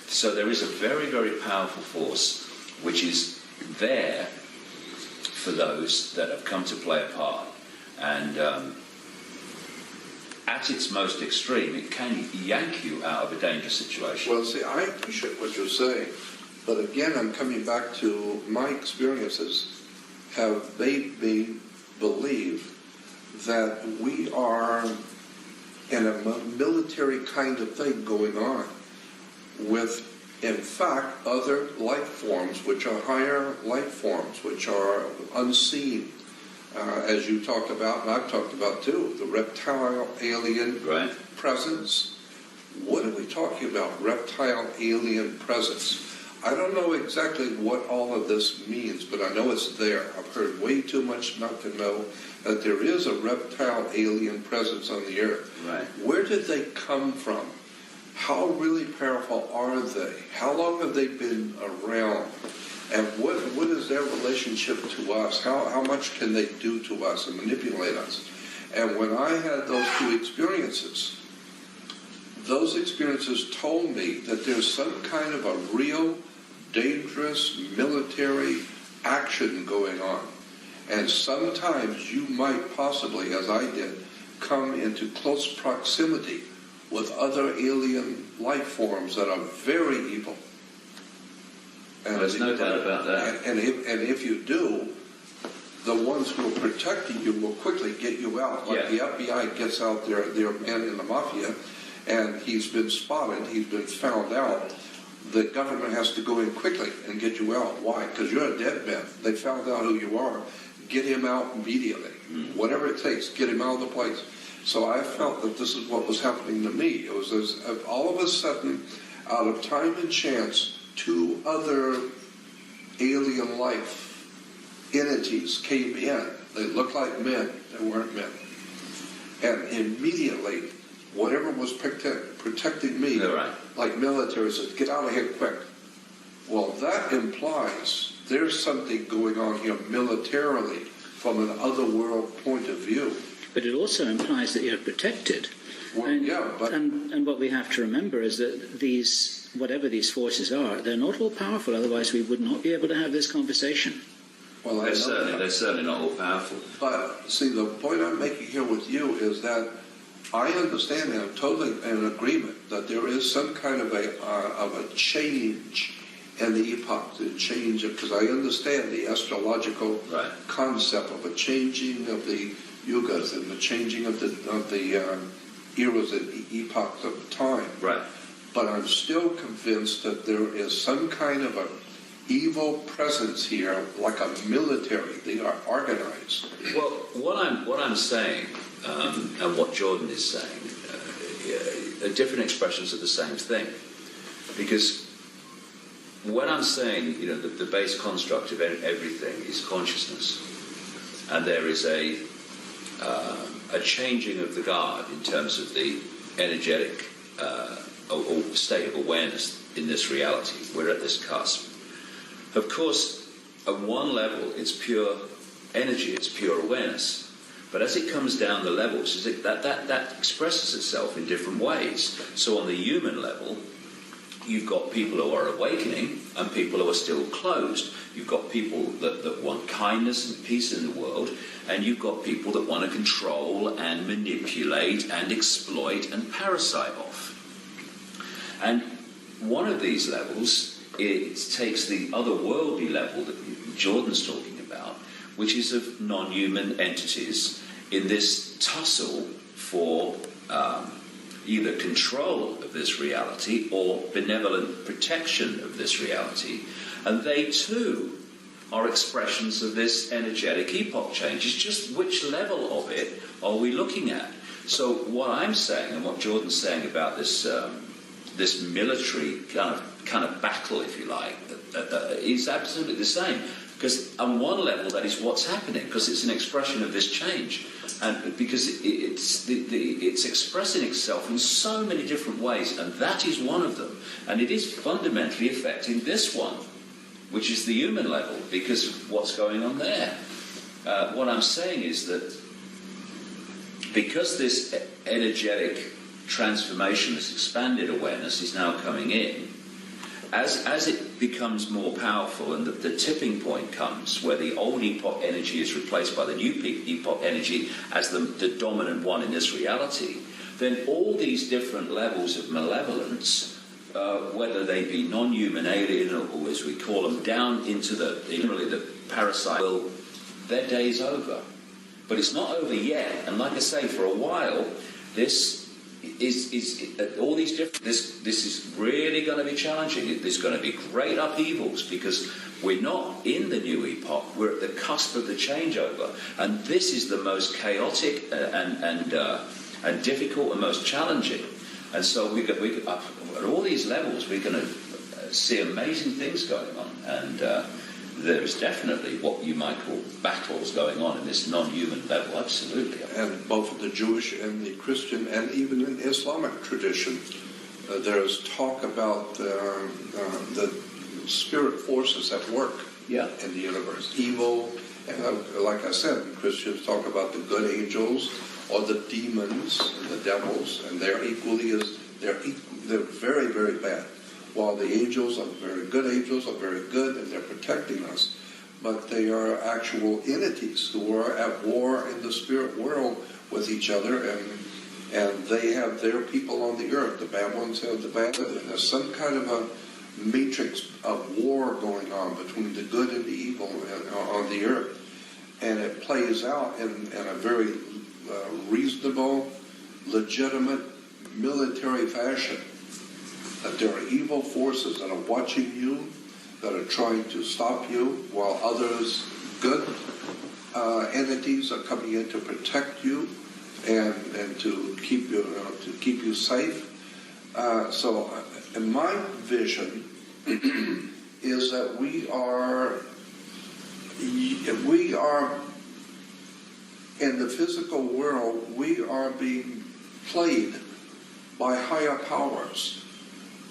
So there is a very, very powerful force which is there for those that have come to play a part. And at its most extreme, it can yank you out of a dangerous situation. Well, see, I appreciate what you're saying, but again, I'm coming back to my experiences have made me believe that we are in a military kind of thing going on with, in fact, other life forms, which are higher life forms, which are unseen, as you talked about, and I've talked about too, the reptile alien presence. What are we talking about, reptile alien presence? I don't know exactly what all of this means, but I know it's there. I've heard way too much not to know that there is a reptile alien presence on the earth. Right. Where did they come from? How really powerful are they? How long have they been around? And what is their relationship to us? How much can they do to us and manipulate us? And when I had those two experiences, those experiences told me that there's some kind of a real dangerous military action going on. And sometimes you might possibly, as I did, come into close proximity with other alien life forms that are very evil. And there's no doubt about that. And if you do, the ones who are protecting you will quickly get you out. Like the FBI gets out their man in the mafia, and he's been spotted, he's been found out. The government has to go in quickly and get you out. Why? Because you're a dead man. They found out who you are. Get him out immediately. Whatever it takes, get him out of the place. So I felt that this is what was happening to me. It was as if all of a sudden, out of time and chance, two other alien life entities came in. They looked like men. They weren't men. And immediately, whatever was protecting me, like military, said, get out of here quick. Well, that implies there's something going on here militarily from an otherworld point of view. But it also implies that you're protected. Well, and what we have to remember is that these, whatever these forces are, they're not all powerful, otherwise we would not be able to have this conversation. Well, they're certainly not all powerful. But, see, the point I'm making here with you is that I understand and I'm totally in agreement that there is some kind of a change in the epoch, the change, because I understand the astrological concept of a changing of the yugas and the changing of the eras and epochs of time. Right. But I'm still convinced that there is some kind of an evil presence here, like a military. They are organized. Well, what I'm saying, and what Jordan is saying, are different expressions of the same thing. Because when I'm saying, the base construct of everything is consciousness, and there is a changing of the guard in terms of the energetic or state of awareness in this reality. We're at this cusp. Of course, at one level, it's pure energy, it's pure awareness. But as it comes down the levels, that expresses itself in different ways. So on the human level, you've got people who are awakening and people who are still closed. You've got people that want kindness and peace in the world, and you've got people that want to control and manipulate and exploit and parasite off. And one of these levels, it takes the otherworldly level that Jordan's talking about, which is of non-human entities in this tussle for either control of this reality or benevolent protection of this reality. And they too are expressions of this energetic epoch change. It's just which level of it are we looking at? So what I'm saying and what Jordan's saying about this this military kind of battle, if you like, is absolutely the same. Because on one level, that is what's happening, because it's an expression of this change, and because it's expressing itself in so many different ways, and that is one of them, and it is fundamentally affecting this one, which is the human level, because of what's going on there. What I'm saying is that because this energetic transformation, this expanded awareness is now coming in, as it becomes more powerful and the tipping point comes where the old epoch energy is replaced by the new epoch energy as the dominant one in this reality, then all these different levels of malevolence, whether they be non-human, alien, or as we call them, down into the parasite, their day's over. But it's not over yet, and like I say, for a while, this is all these different. This is really going to be challenging. There's going to be great upheavals because we're not in the new epoch. We're at the cusp of the changeover, and this is the most chaotic and difficult and most challenging. And so we at all these levels, we're going to see amazing things going on, and there is definitely what you might call battles going on in this non-human level, absolutely. And both the Jewish and the Christian and even in Islamic tradition, there's talk about the spirit forces at work in the universe. Evil, and like I said, Christians talk about the good angels or the demons and the devils, and they're very, very bad. While the angels are very good and they're protecting us, but they are actual entities who are at war in the spirit world with each other, and they have their people on the earth. The bad ones have the bad, and there's some kind of a matrix of war going on between the good and the evil on the earth. and it plays out in a very reasonable, legitimate, military fashion. That there are evil forces that are watching you, that are trying to stop you, while others, good entities, are coming in to protect you and to keep you safe. So, in my vision, is that we are in the physical world, we are being played by higher powers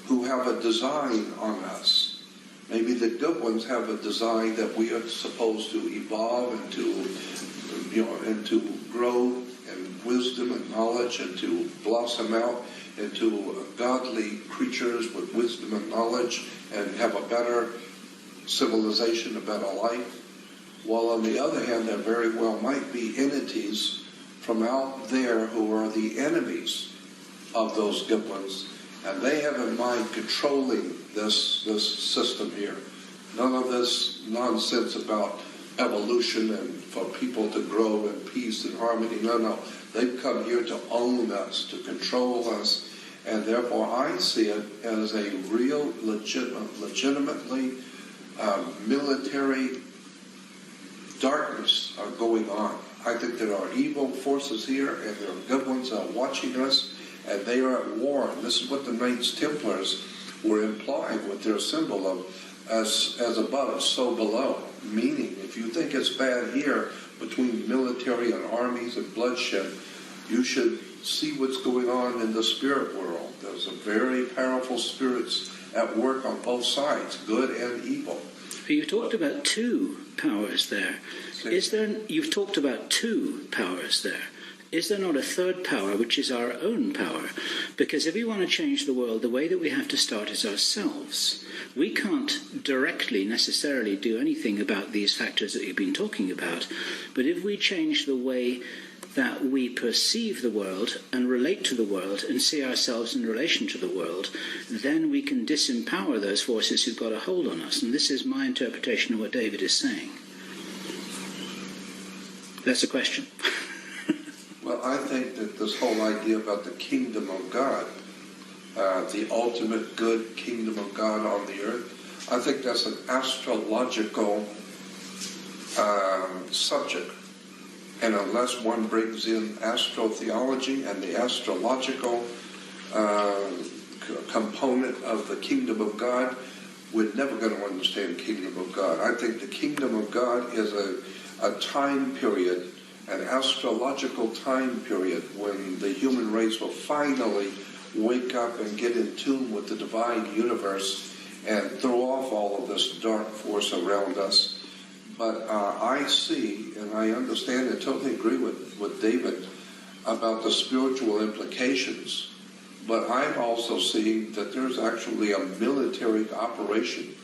who have a design on us. Maybe the good ones have a design that we are supposed to evolve and to grow in wisdom and knowledge and to blossom out into godly creatures with wisdom and knowledge and have a better civilization, a better life. While on the other hand, there very well might be entities from out there who are the enemies of those good ones, and they have in mind controlling this system here. None of this nonsense about evolution and for people to grow in peace and harmony. No. They've come here to own us, to control us, and therefore I see it as a real, legitimately military darkness are going on. I think there are evil forces here, and there are good ones that are watching us, and they are at war. And this is what the Knights Templars were implying with their symbol of as above, so below. Meaning, if you think it's bad here between military and armies and bloodshed, you should see what's going on in the spirit world. There's a very powerful spirits at work on both sides, good and evil. You talked about two powers there. You've talked about two powers there. Is there not a third power, which is our own power? Because if we want to change the world, the way that we have to start is ourselves. We can't directly necessarily do anything about these factors that you've been talking about. But if we change the way that we perceive the world and relate to the world and see ourselves in relation to the world, then we can disempower those forces who've got a hold on us. And this is my interpretation of what David is saying. That's a question. Well, I think that this whole idea about the kingdom of God, the ultimate good kingdom of God on the earth, I think that's an astrological subject. And unless one brings in astrotheology and the astrological component of the kingdom of God, we're never going to understand the kingdom of God. I think the kingdom of God is a time period, an astrological time period, when the human race will finally wake up and get in tune with the divine universe and throw off all of this dark force around us. But I see, and I understand and totally agree with David about the spiritual implications, but I'm also seeing that there's actually a military operation,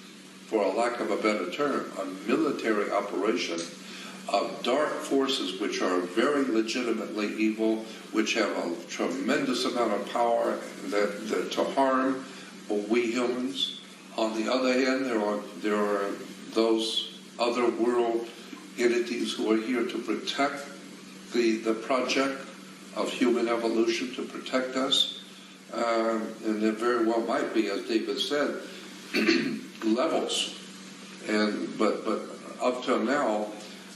for a lack of a better term, a military operation of dark forces which are very legitimately evil, which have a tremendous amount of power to harm we humans. On the other hand, there are those other world entities who are here to protect the project of human evolution, to protect us. And there very well might be, as David said, levels. But up till now,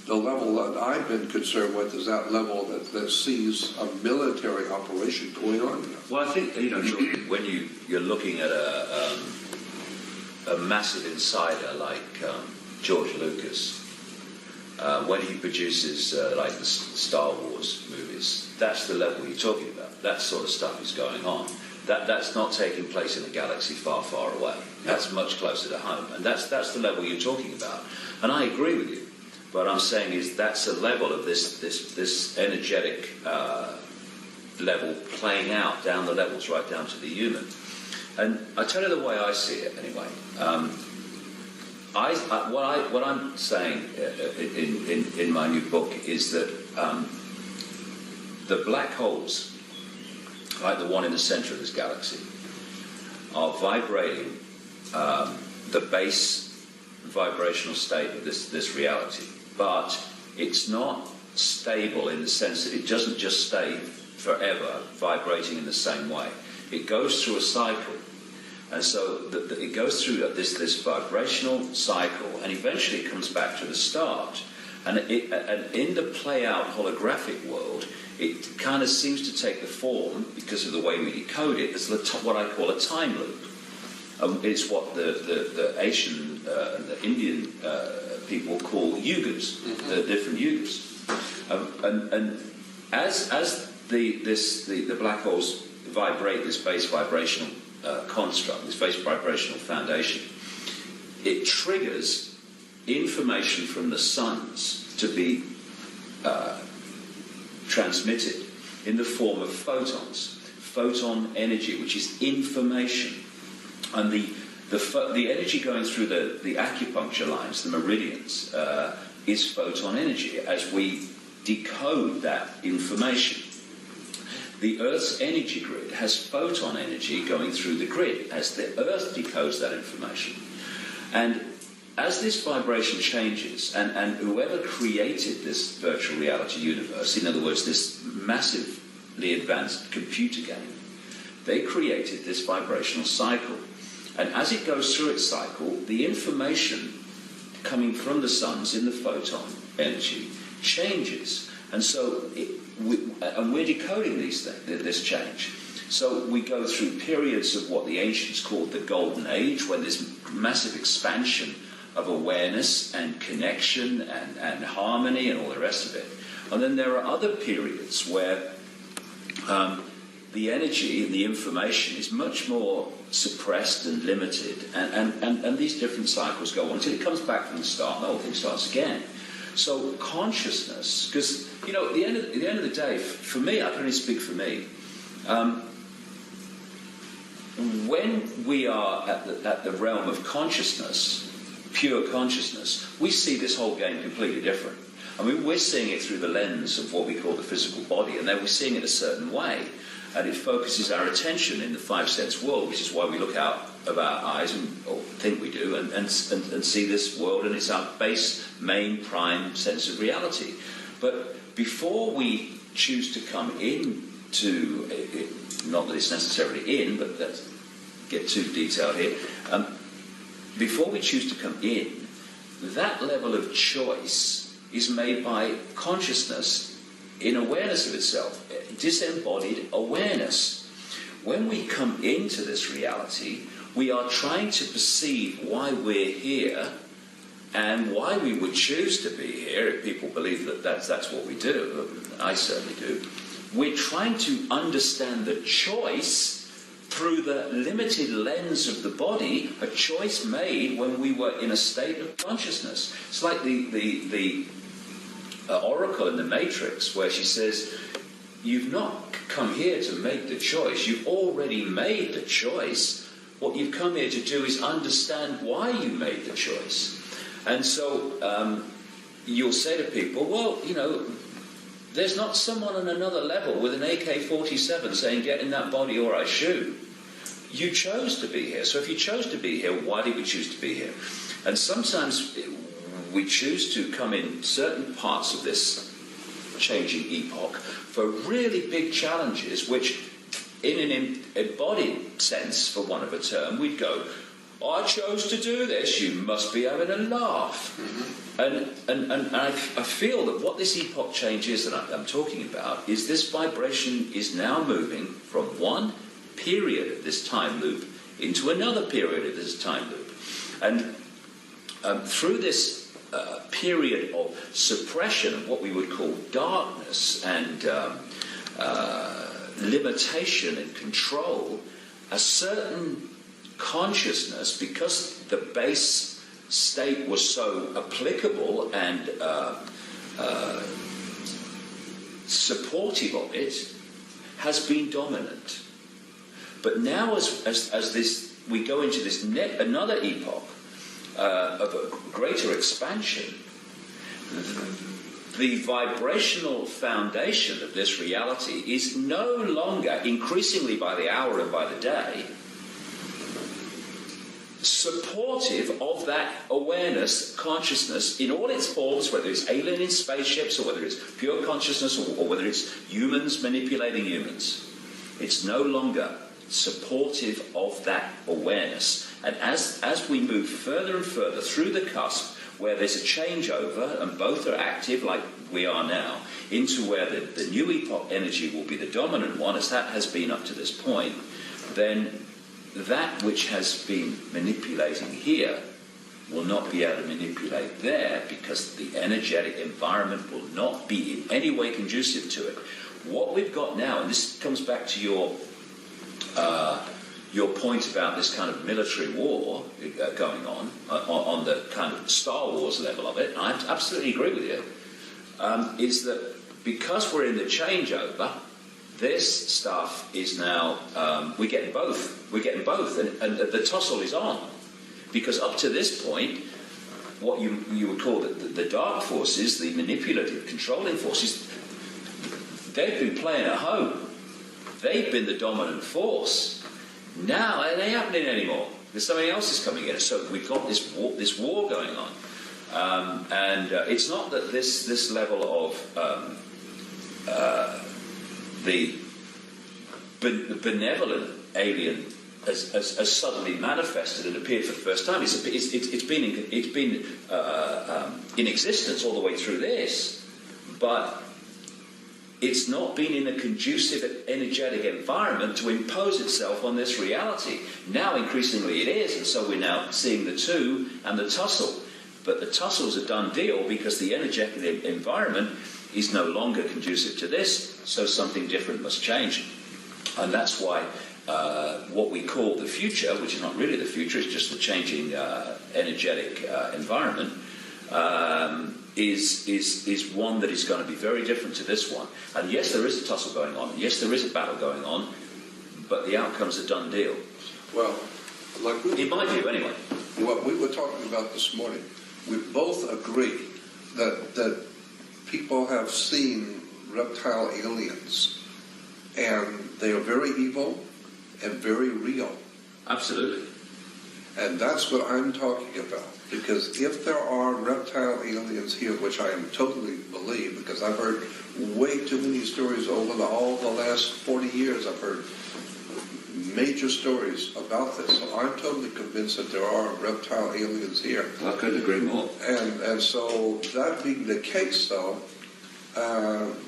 the level that I've been concerned with is that level that sees a military operation going on now. Well, I think, Jordan, when you're looking at a massive insider like George Lucas, when he produces like the Star Wars movies, that's the level you're talking about. That sort of stuff is going on. That's not taking place in a galaxy far, far away. That's much closer to home, and that's the level you're talking about. And I agree with you. What I'm saying is that's a level of this energetic level playing out down the levels, right down to the human. And I tell you the way I see it anyway. What I'm saying in my new book is that the black holes, like the one in the center of this galaxy, are vibrating the base vibrational state of this reality. But It's not stable in the sense that it doesn't just stay forever vibrating in the same way. It goes through a cycle. And so it goes through this vibrational cycle, and eventually it comes back to the start. And in the play-out holographic world, it kind of seems to take the form, because of the way we decode it, as what I call a time loop. It's what the Asian and the Indian people call yugas, the different yugas. And as the black holes vibrate this base vibrational construct, this base vibrational foundation, it triggers information from the suns to be transmitted in the form of photons. Photon energy, which is information. And the energy going through the acupuncture lines, the meridians, is photon energy as we decode that information. The Earth's energy grid has photon energy going through the grid as the Earth decodes that information. And as this vibration changes, and whoever created this virtual reality universe, in other words, this massively advanced computer game, they created this vibrational cycle. And as it goes through its cycle, the information coming from the suns in the photon energy changes. And so we're decoding this change. So we go through periods of what the ancients called the Golden Age, when there's massive expansion of awareness and connection and harmony and all the rest of it. And then there are other periods where the energy and the information is much more suppressed and limited, and these different cycles go on until it comes back from the start and the whole thing starts again. So consciousness, because, you know, at the end of the day, for me, I can only speak for me, when we are at the realm of consciousness, pure consciousness, we see this whole game completely different. I mean, we're seeing it through the lens of what we call the physical body, and then we're seeing it a certain way, and it focuses our attention in the five-sense world, which is why we look out of our eyes, or think we do, and see this world, and it's our base, main, prime sense of reality. But before we choose to come into it, not that it's necessarily in, but let's get too detailed here, before we choose to come in, that level of choice is made by consciousness in awareness of itself, disembodied awareness. When we come into this reality, we are trying to perceive why we're here and why we would choose to be here. If people believe that that's what we do, I certainly do. We're trying to understand the choice through the limited lens of the body, a choice made when we were in a state of consciousness. It's like the oracle in the Matrix, where she says, you've not come here to make the choice, you've already made the choice. What you've come here to do is understand why you made the choice. And so you'll say to people, well, you know, there's not someone on another level with an AK-47 saying, get in that body or I shoot. You chose to be here. So if you chose to be here, why did we choose to be here? And sometimes we choose to come in certain parts of this changing epoch for really big challenges, which in an embodied sense, for want of a term, we'd go, I chose to do this, you must be having a laugh. Mm-hmm. And I feel that what this epoch change is that I'm talking about is this vibration is now moving from one period of this time loop into another period of this time loop. And through this period of suppression of what we would call darkness and limitation and control, a certain consciousness, because the base state was so applicable and supportive of it, has been dominant. But now as this, we go into this another epoch of a greater expansion, the vibrational foundation of this reality is no longer, increasingly by the hour and by the day, supportive of that awareness, consciousness, in all its forms, whether it's alien in spaceships or whether it's pure consciousness or whether it's humans manipulating humans. It's no longer supportive of that awareness. And as we move further and further through the cusp, where there's a changeover and both are active like we are now, into where the new epoch energy will be the dominant one, as that has been up to this point, then that which has been manipulating here will not be able to manipulate there, because the energetic environment will not be in any way conducive to it. What we've got now, and this comes back to your point about this kind of military war going on the kind of Star Wars level of it, and I absolutely agree with you, is that because we're in the changeover, this stuff is now, we're getting both, and the tussle is on. Because up to this point, what you would call the dark forces, the manipulative, controlling forces, they've been playing at home. They've been the dominant force. Now it ain't happening anymore. There's something else is coming in. So we've got this war going on. And it's not that this level of the benevolent alien has suddenly manifested and appeared for the first time. It's been in existence all the way through this, but it's not been in a conducive energetic environment to impose itself on this reality. Now increasingly it is, and so we're now seeing the two and the tussle. But the tussle's a done deal because the energetic environment is no longer conducive to this, so something different must change. And that's why what we call the future, which is not really the future, it's just the changing energetic environment, is one that is going to be very different to this one. And yes, there is a tussle going on. Yes, there is a battle going on, but the outcome's a done deal. Well, in my view, anyway. What we were talking about this morning, we both agree that people have seen reptile aliens, and they are very evil and very real. Absolutely. And that's what I'm talking about. Because if there are reptile aliens here, which I totally believe, because I've heard way too many stories over all the last 40 years, I've heard major stories about this. So I'm totally convinced that there are reptile aliens here. I couldn't agree more. And so that being the case, though,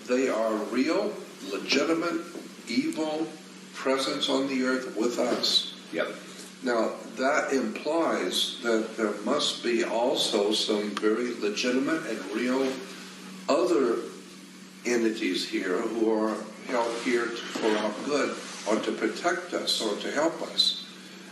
they are real, legitimate, evil presence on the earth with us. Yep. Now, that implies that there must be also some very legitimate and real other entities here who are held here for our good, or to protect us, or to help us.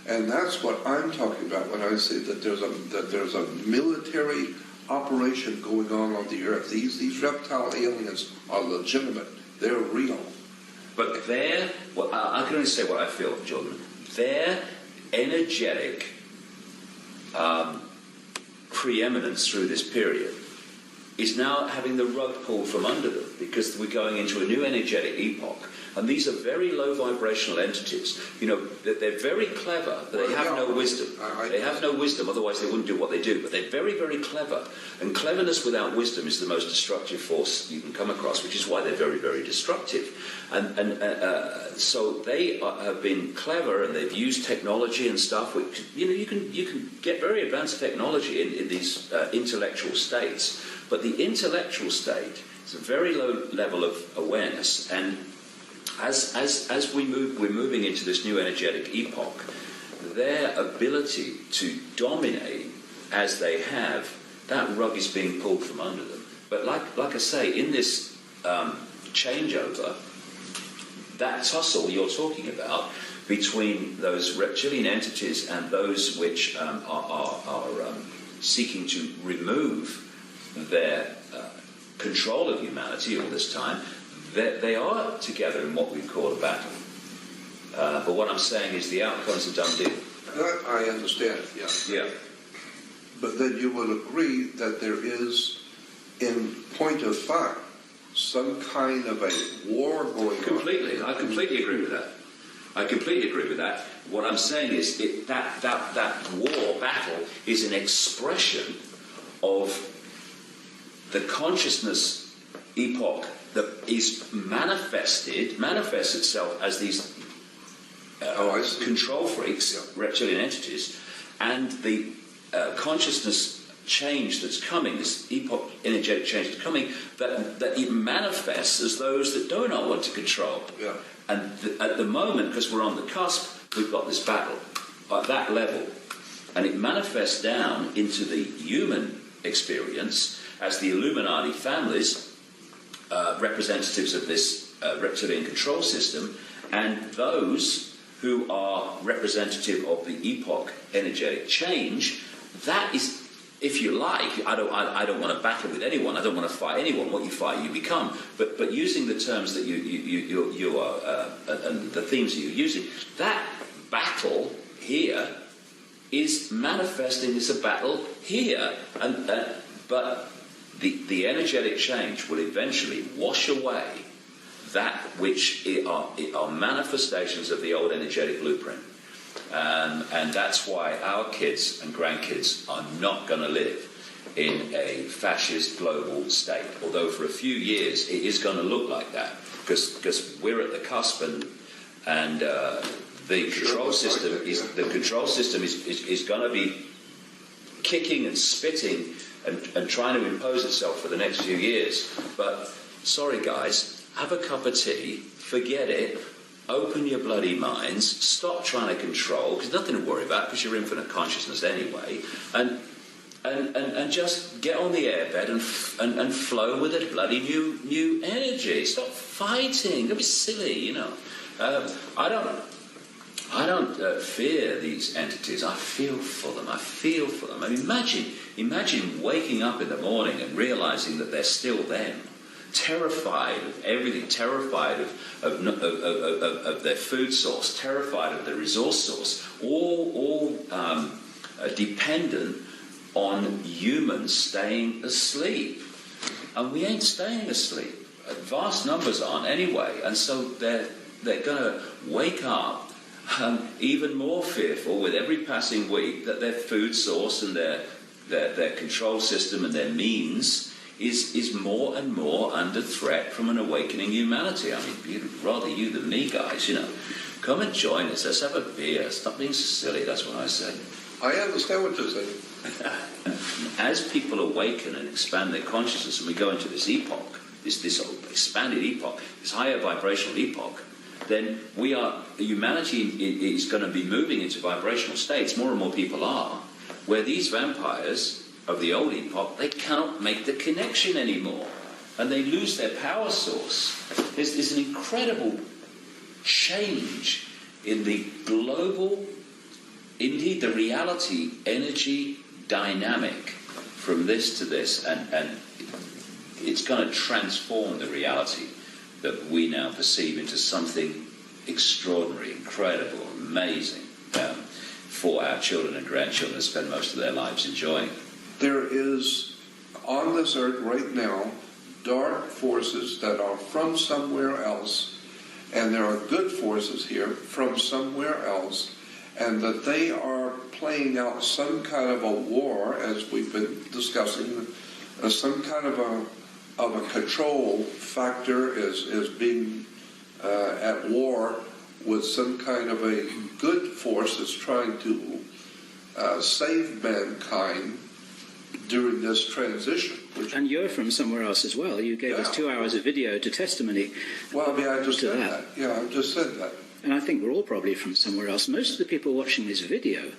And that's what I'm talking about when I say that there's a military operation going on the earth. These reptile aliens are legitimate. They're real. But I can only say what I feel, Jordan. Their energetic preeminence through this period is now having the rug pulled from under them, because we're going into a new energetic epoch. And these are very low vibrational entities. You know, they're very clever, but they have no wisdom. They have no wisdom, otherwise they wouldn't do what they do. But they're very, very clever. And cleverness without wisdom is the most destructive force you can come across, which is why they're very, very destructive. And so they have been clever, and they've used technology and stuff. Which, you know, you can get very advanced technology in these intellectual states. But the intellectual state is a very low level of awareness, and as we're moving into this new energetic epoch, their ability to dominate as they have, that rug is being pulled from under them. But like I say, in this changeover, that tussle you're talking about between those reptilian entities and those which are seeking to remove their control of humanity all this time, they are together in what we call a battle. But what I'm saying is the outcome's a done deal. That I understand, yeah. Yeah. But then you would agree that there is, in point of fact, some kind of a war going on. Completely. I completely agree with that. What I'm saying is that war battle is an expression of the consciousness epoch that is manifests itself as these control freaks, reptilian entities, and the consciousness change that's coming, this epoch energetic change that's coming, that it manifests as those that do not want to control. Yeah. And at the moment, because we're on the cusp, we've got this battle at that level, and it manifests down into the human experience as the Illuminati families, representatives of this reptilian control system, and those who are representative of the epoch energetic change. That is, if you like, I don't want to battle with anyone. I don't want to fight anyone. What you fight, you become. But using the terms that you are and the themes that you're using, that battle here is manifesting as a battle here, but the energetic change will eventually wash away that which are manifestations of the old energetic blueprint. And that's why our kids and grandkids are not going to live in a fascist global state. Although for a few years it is going to look like that, because we're at the cusp, and the control system is going to be kicking and spitting and trying to impose itself for the next few years. But sorry guys, have a cup of tea, forget it. Open your bloody minds, stop trying to control, because nothing to worry about, because you're infinite consciousness anyway, and just get on the airbed and flow with a bloody new energy. Stop fighting. Don't be silly, you know. I don't fear these entities. I feel for them. I mean, imagine waking up in the morning and realizing that they're still them. Terrified of everything, terrified of their food source, terrified of their resource source, all dependent on humans staying asleep. And we ain't staying asleep. Vast numbers aren't anyway. And so they're going to wake up even more fearful with every passing week that their food source and their control system and their means is more and more under threat from an awakening humanity. I mean, rather you than me, guys, you know. Come and join us. Let's have a beer. Stop being so silly. That's what I say. I understand what you're saying. As people awaken and expand their consciousness, and we go into this epoch, this expanded epoch, this higher vibrational epoch, then humanity is going to be moving into vibrational states. More and more people are, where these vampires of the old epoch, they cannot make the connection anymore, and they lose their power source. There's an incredible change in the global, indeed the reality, energy dynamic from this to this, and it's going to transform the reality that we now perceive into something extraordinary, incredible, amazing, for our children and grandchildren to spend most of their lives enjoying. There is, on this earth right now, dark forces that are from somewhere else, and there are good forces here from somewhere else, and that they are playing out some kind of a war, as we've been discussing, some kind of a control factor is being at war with some kind of a good force that's trying to save mankind during this transition. And you're from somewhere else as well. You gave us 2 hours of video to testimony. Well, I mean, I just said that. Yeah, I just said that. And I think we're all probably from somewhere else. Most of the people watching this video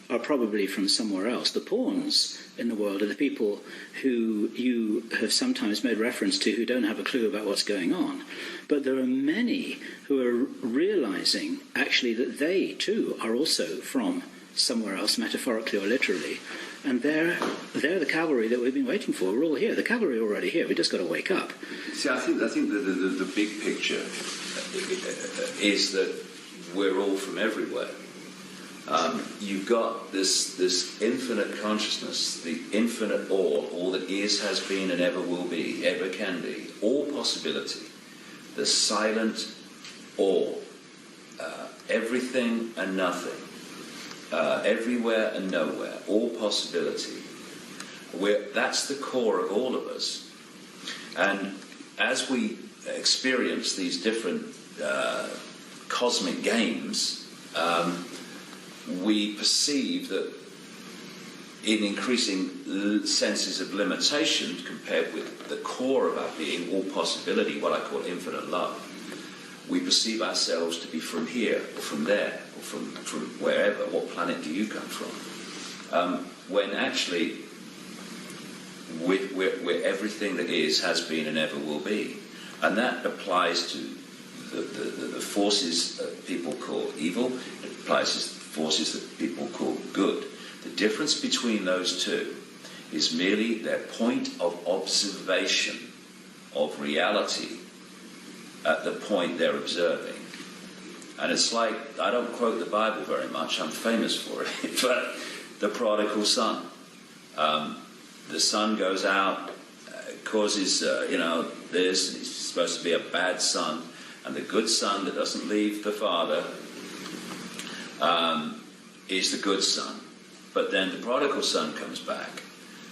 are probably from somewhere else. The pawns in the world are the people who you have sometimes made reference to who don't have a clue about what's going on. But there are many who are realizing, actually, that they, too, are also from somewhere else, metaphorically or literally. And they're the cavalry that we've been waiting for. We're all here. The cavalry are already here. We've just got to wake up. See, I think the big picture is that we're all from everywhere. You've got this infinite consciousness, the infinite all that is, has been, and ever will be, ever can be, all possibility, the silent all, everything and nothing, everywhere and nowhere, all possibility. That's the core of all of us. And as we experience these different cosmic games, we perceive that in increasing senses of limitation compared with the core of our being, all possibility, what I call infinite love, we perceive ourselves to be from here or from there or from wherever. What planet do you come from? When actually we're everything that is, has been and ever will be. And that applies to the forces that people call evil. It applies to forces that people call good. The difference between those two is merely their point of observation of reality at the point they're observing. And it's like, I don't quote the Bible very much, I'm famous for it, but the prodigal son. The son goes out, causes, this, he's supposed to be a bad son, and the good son that doesn't leave the father is the good son. But then the prodigal son comes back,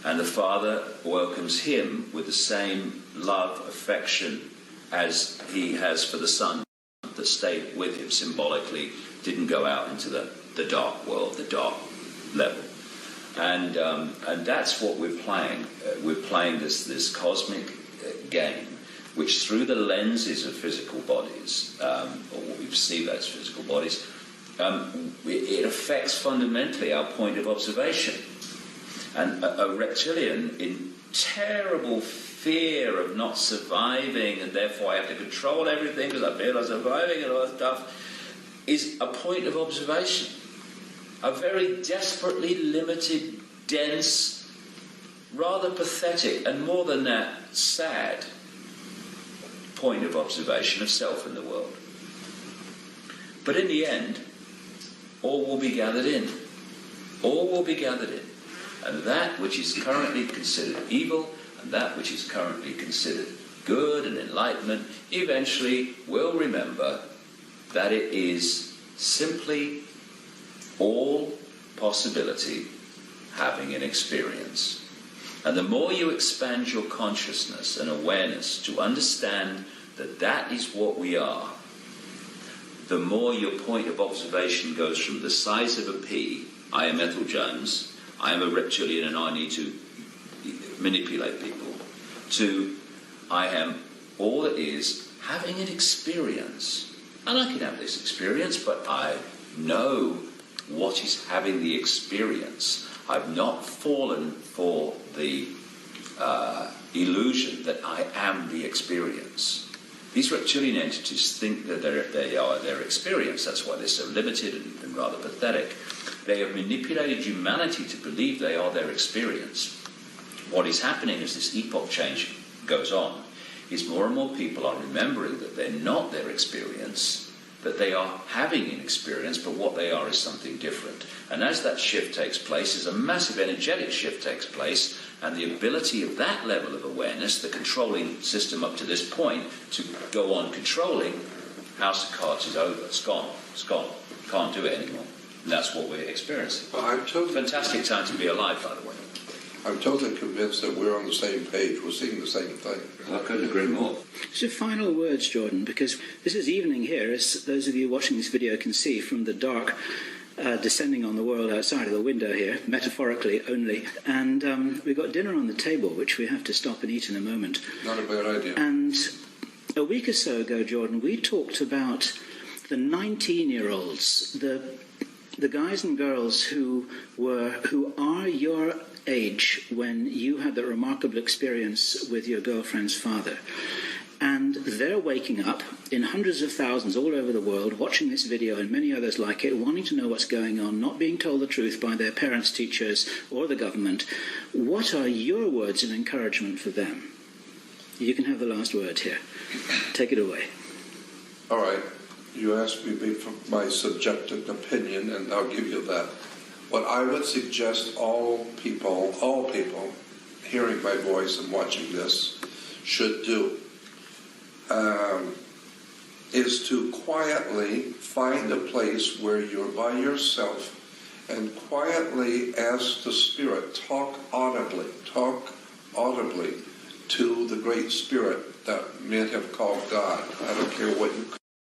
and the father welcomes him with the same love, affection as he has for the son that stayed with him, symbolically didn't go out into the dark world, the dark level. And that's what we're playing. We're playing this cosmic game, which through the lenses of physical bodies, or what we perceive as physical bodies, it affects fundamentally our point of observation. And a reptilian in terrible fear of not surviving, and therefore I have to control everything because I feel I'm surviving and all that stuff, is a point of observation. A very desperately limited, dense, rather pathetic, and more than that, sad point of observation of self in the world. But in the end, all will be gathered in. All will be gathered in. And that which is currently considered evil and that which is currently considered good and enlightenment eventually will remember that it is simply all possibility having an experience. And the more you expand your consciousness and awareness to understand that that is what we are, the more your point of observation goes from the size of a pea, I am Ethel Jones, I am a reptilian and I need to manipulate people, to I am all that is having an experience. And I can have this experience, but I know what is having the experience. I've not fallen for the illusion that I am the experience. These reptilian entities think that they are their experience. That's why they're so limited and rather pathetic. They have manipulated humanity to believe they are their experience. What is happening as this epoch change goes on is more and more people are remembering that they're not their experience, that they are having an experience, but what they are is something different. And as that shift takes place, as a massive energetic shift takes place, and the ability of that level of awareness, the controlling system up to this point, to go on controlling, House of Cards is over. It's gone. It's gone. Can't do it anymore. And that's what we're experiencing. Fantastic time to be alive, by the way. I'm totally convinced that we're on the same page. We're seeing the same thing. I couldn't agree more. So final words, Jordan, because this is evening here, as those of you watching this video can see, from the dark descending on the world outside of the window here, metaphorically only. And we've got dinner on the table, which we have to stop and eat in a moment. Not a bad idea. And a week or so ago, Jordan, we talked about the 19-year-olds, the guys and girls who are your age when you had that remarkable experience with your girlfriend's father. And they're waking up in hundreds of thousands all over the world, watching this video and many others like it, wanting to know what's going on, not being told the truth by their parents, teachers, or the government. What are your words of encouragement for them? You can have the last word here. Take it away. All right. You asked me for my subjective opinion, and I'll give you that. What I would suggest all people hearing my voice and watching this should do is is to quietly find a place where you're by yourself and quietly ask the Spirit, talk audibly to the Great Spirit that men have called God. I don't care what you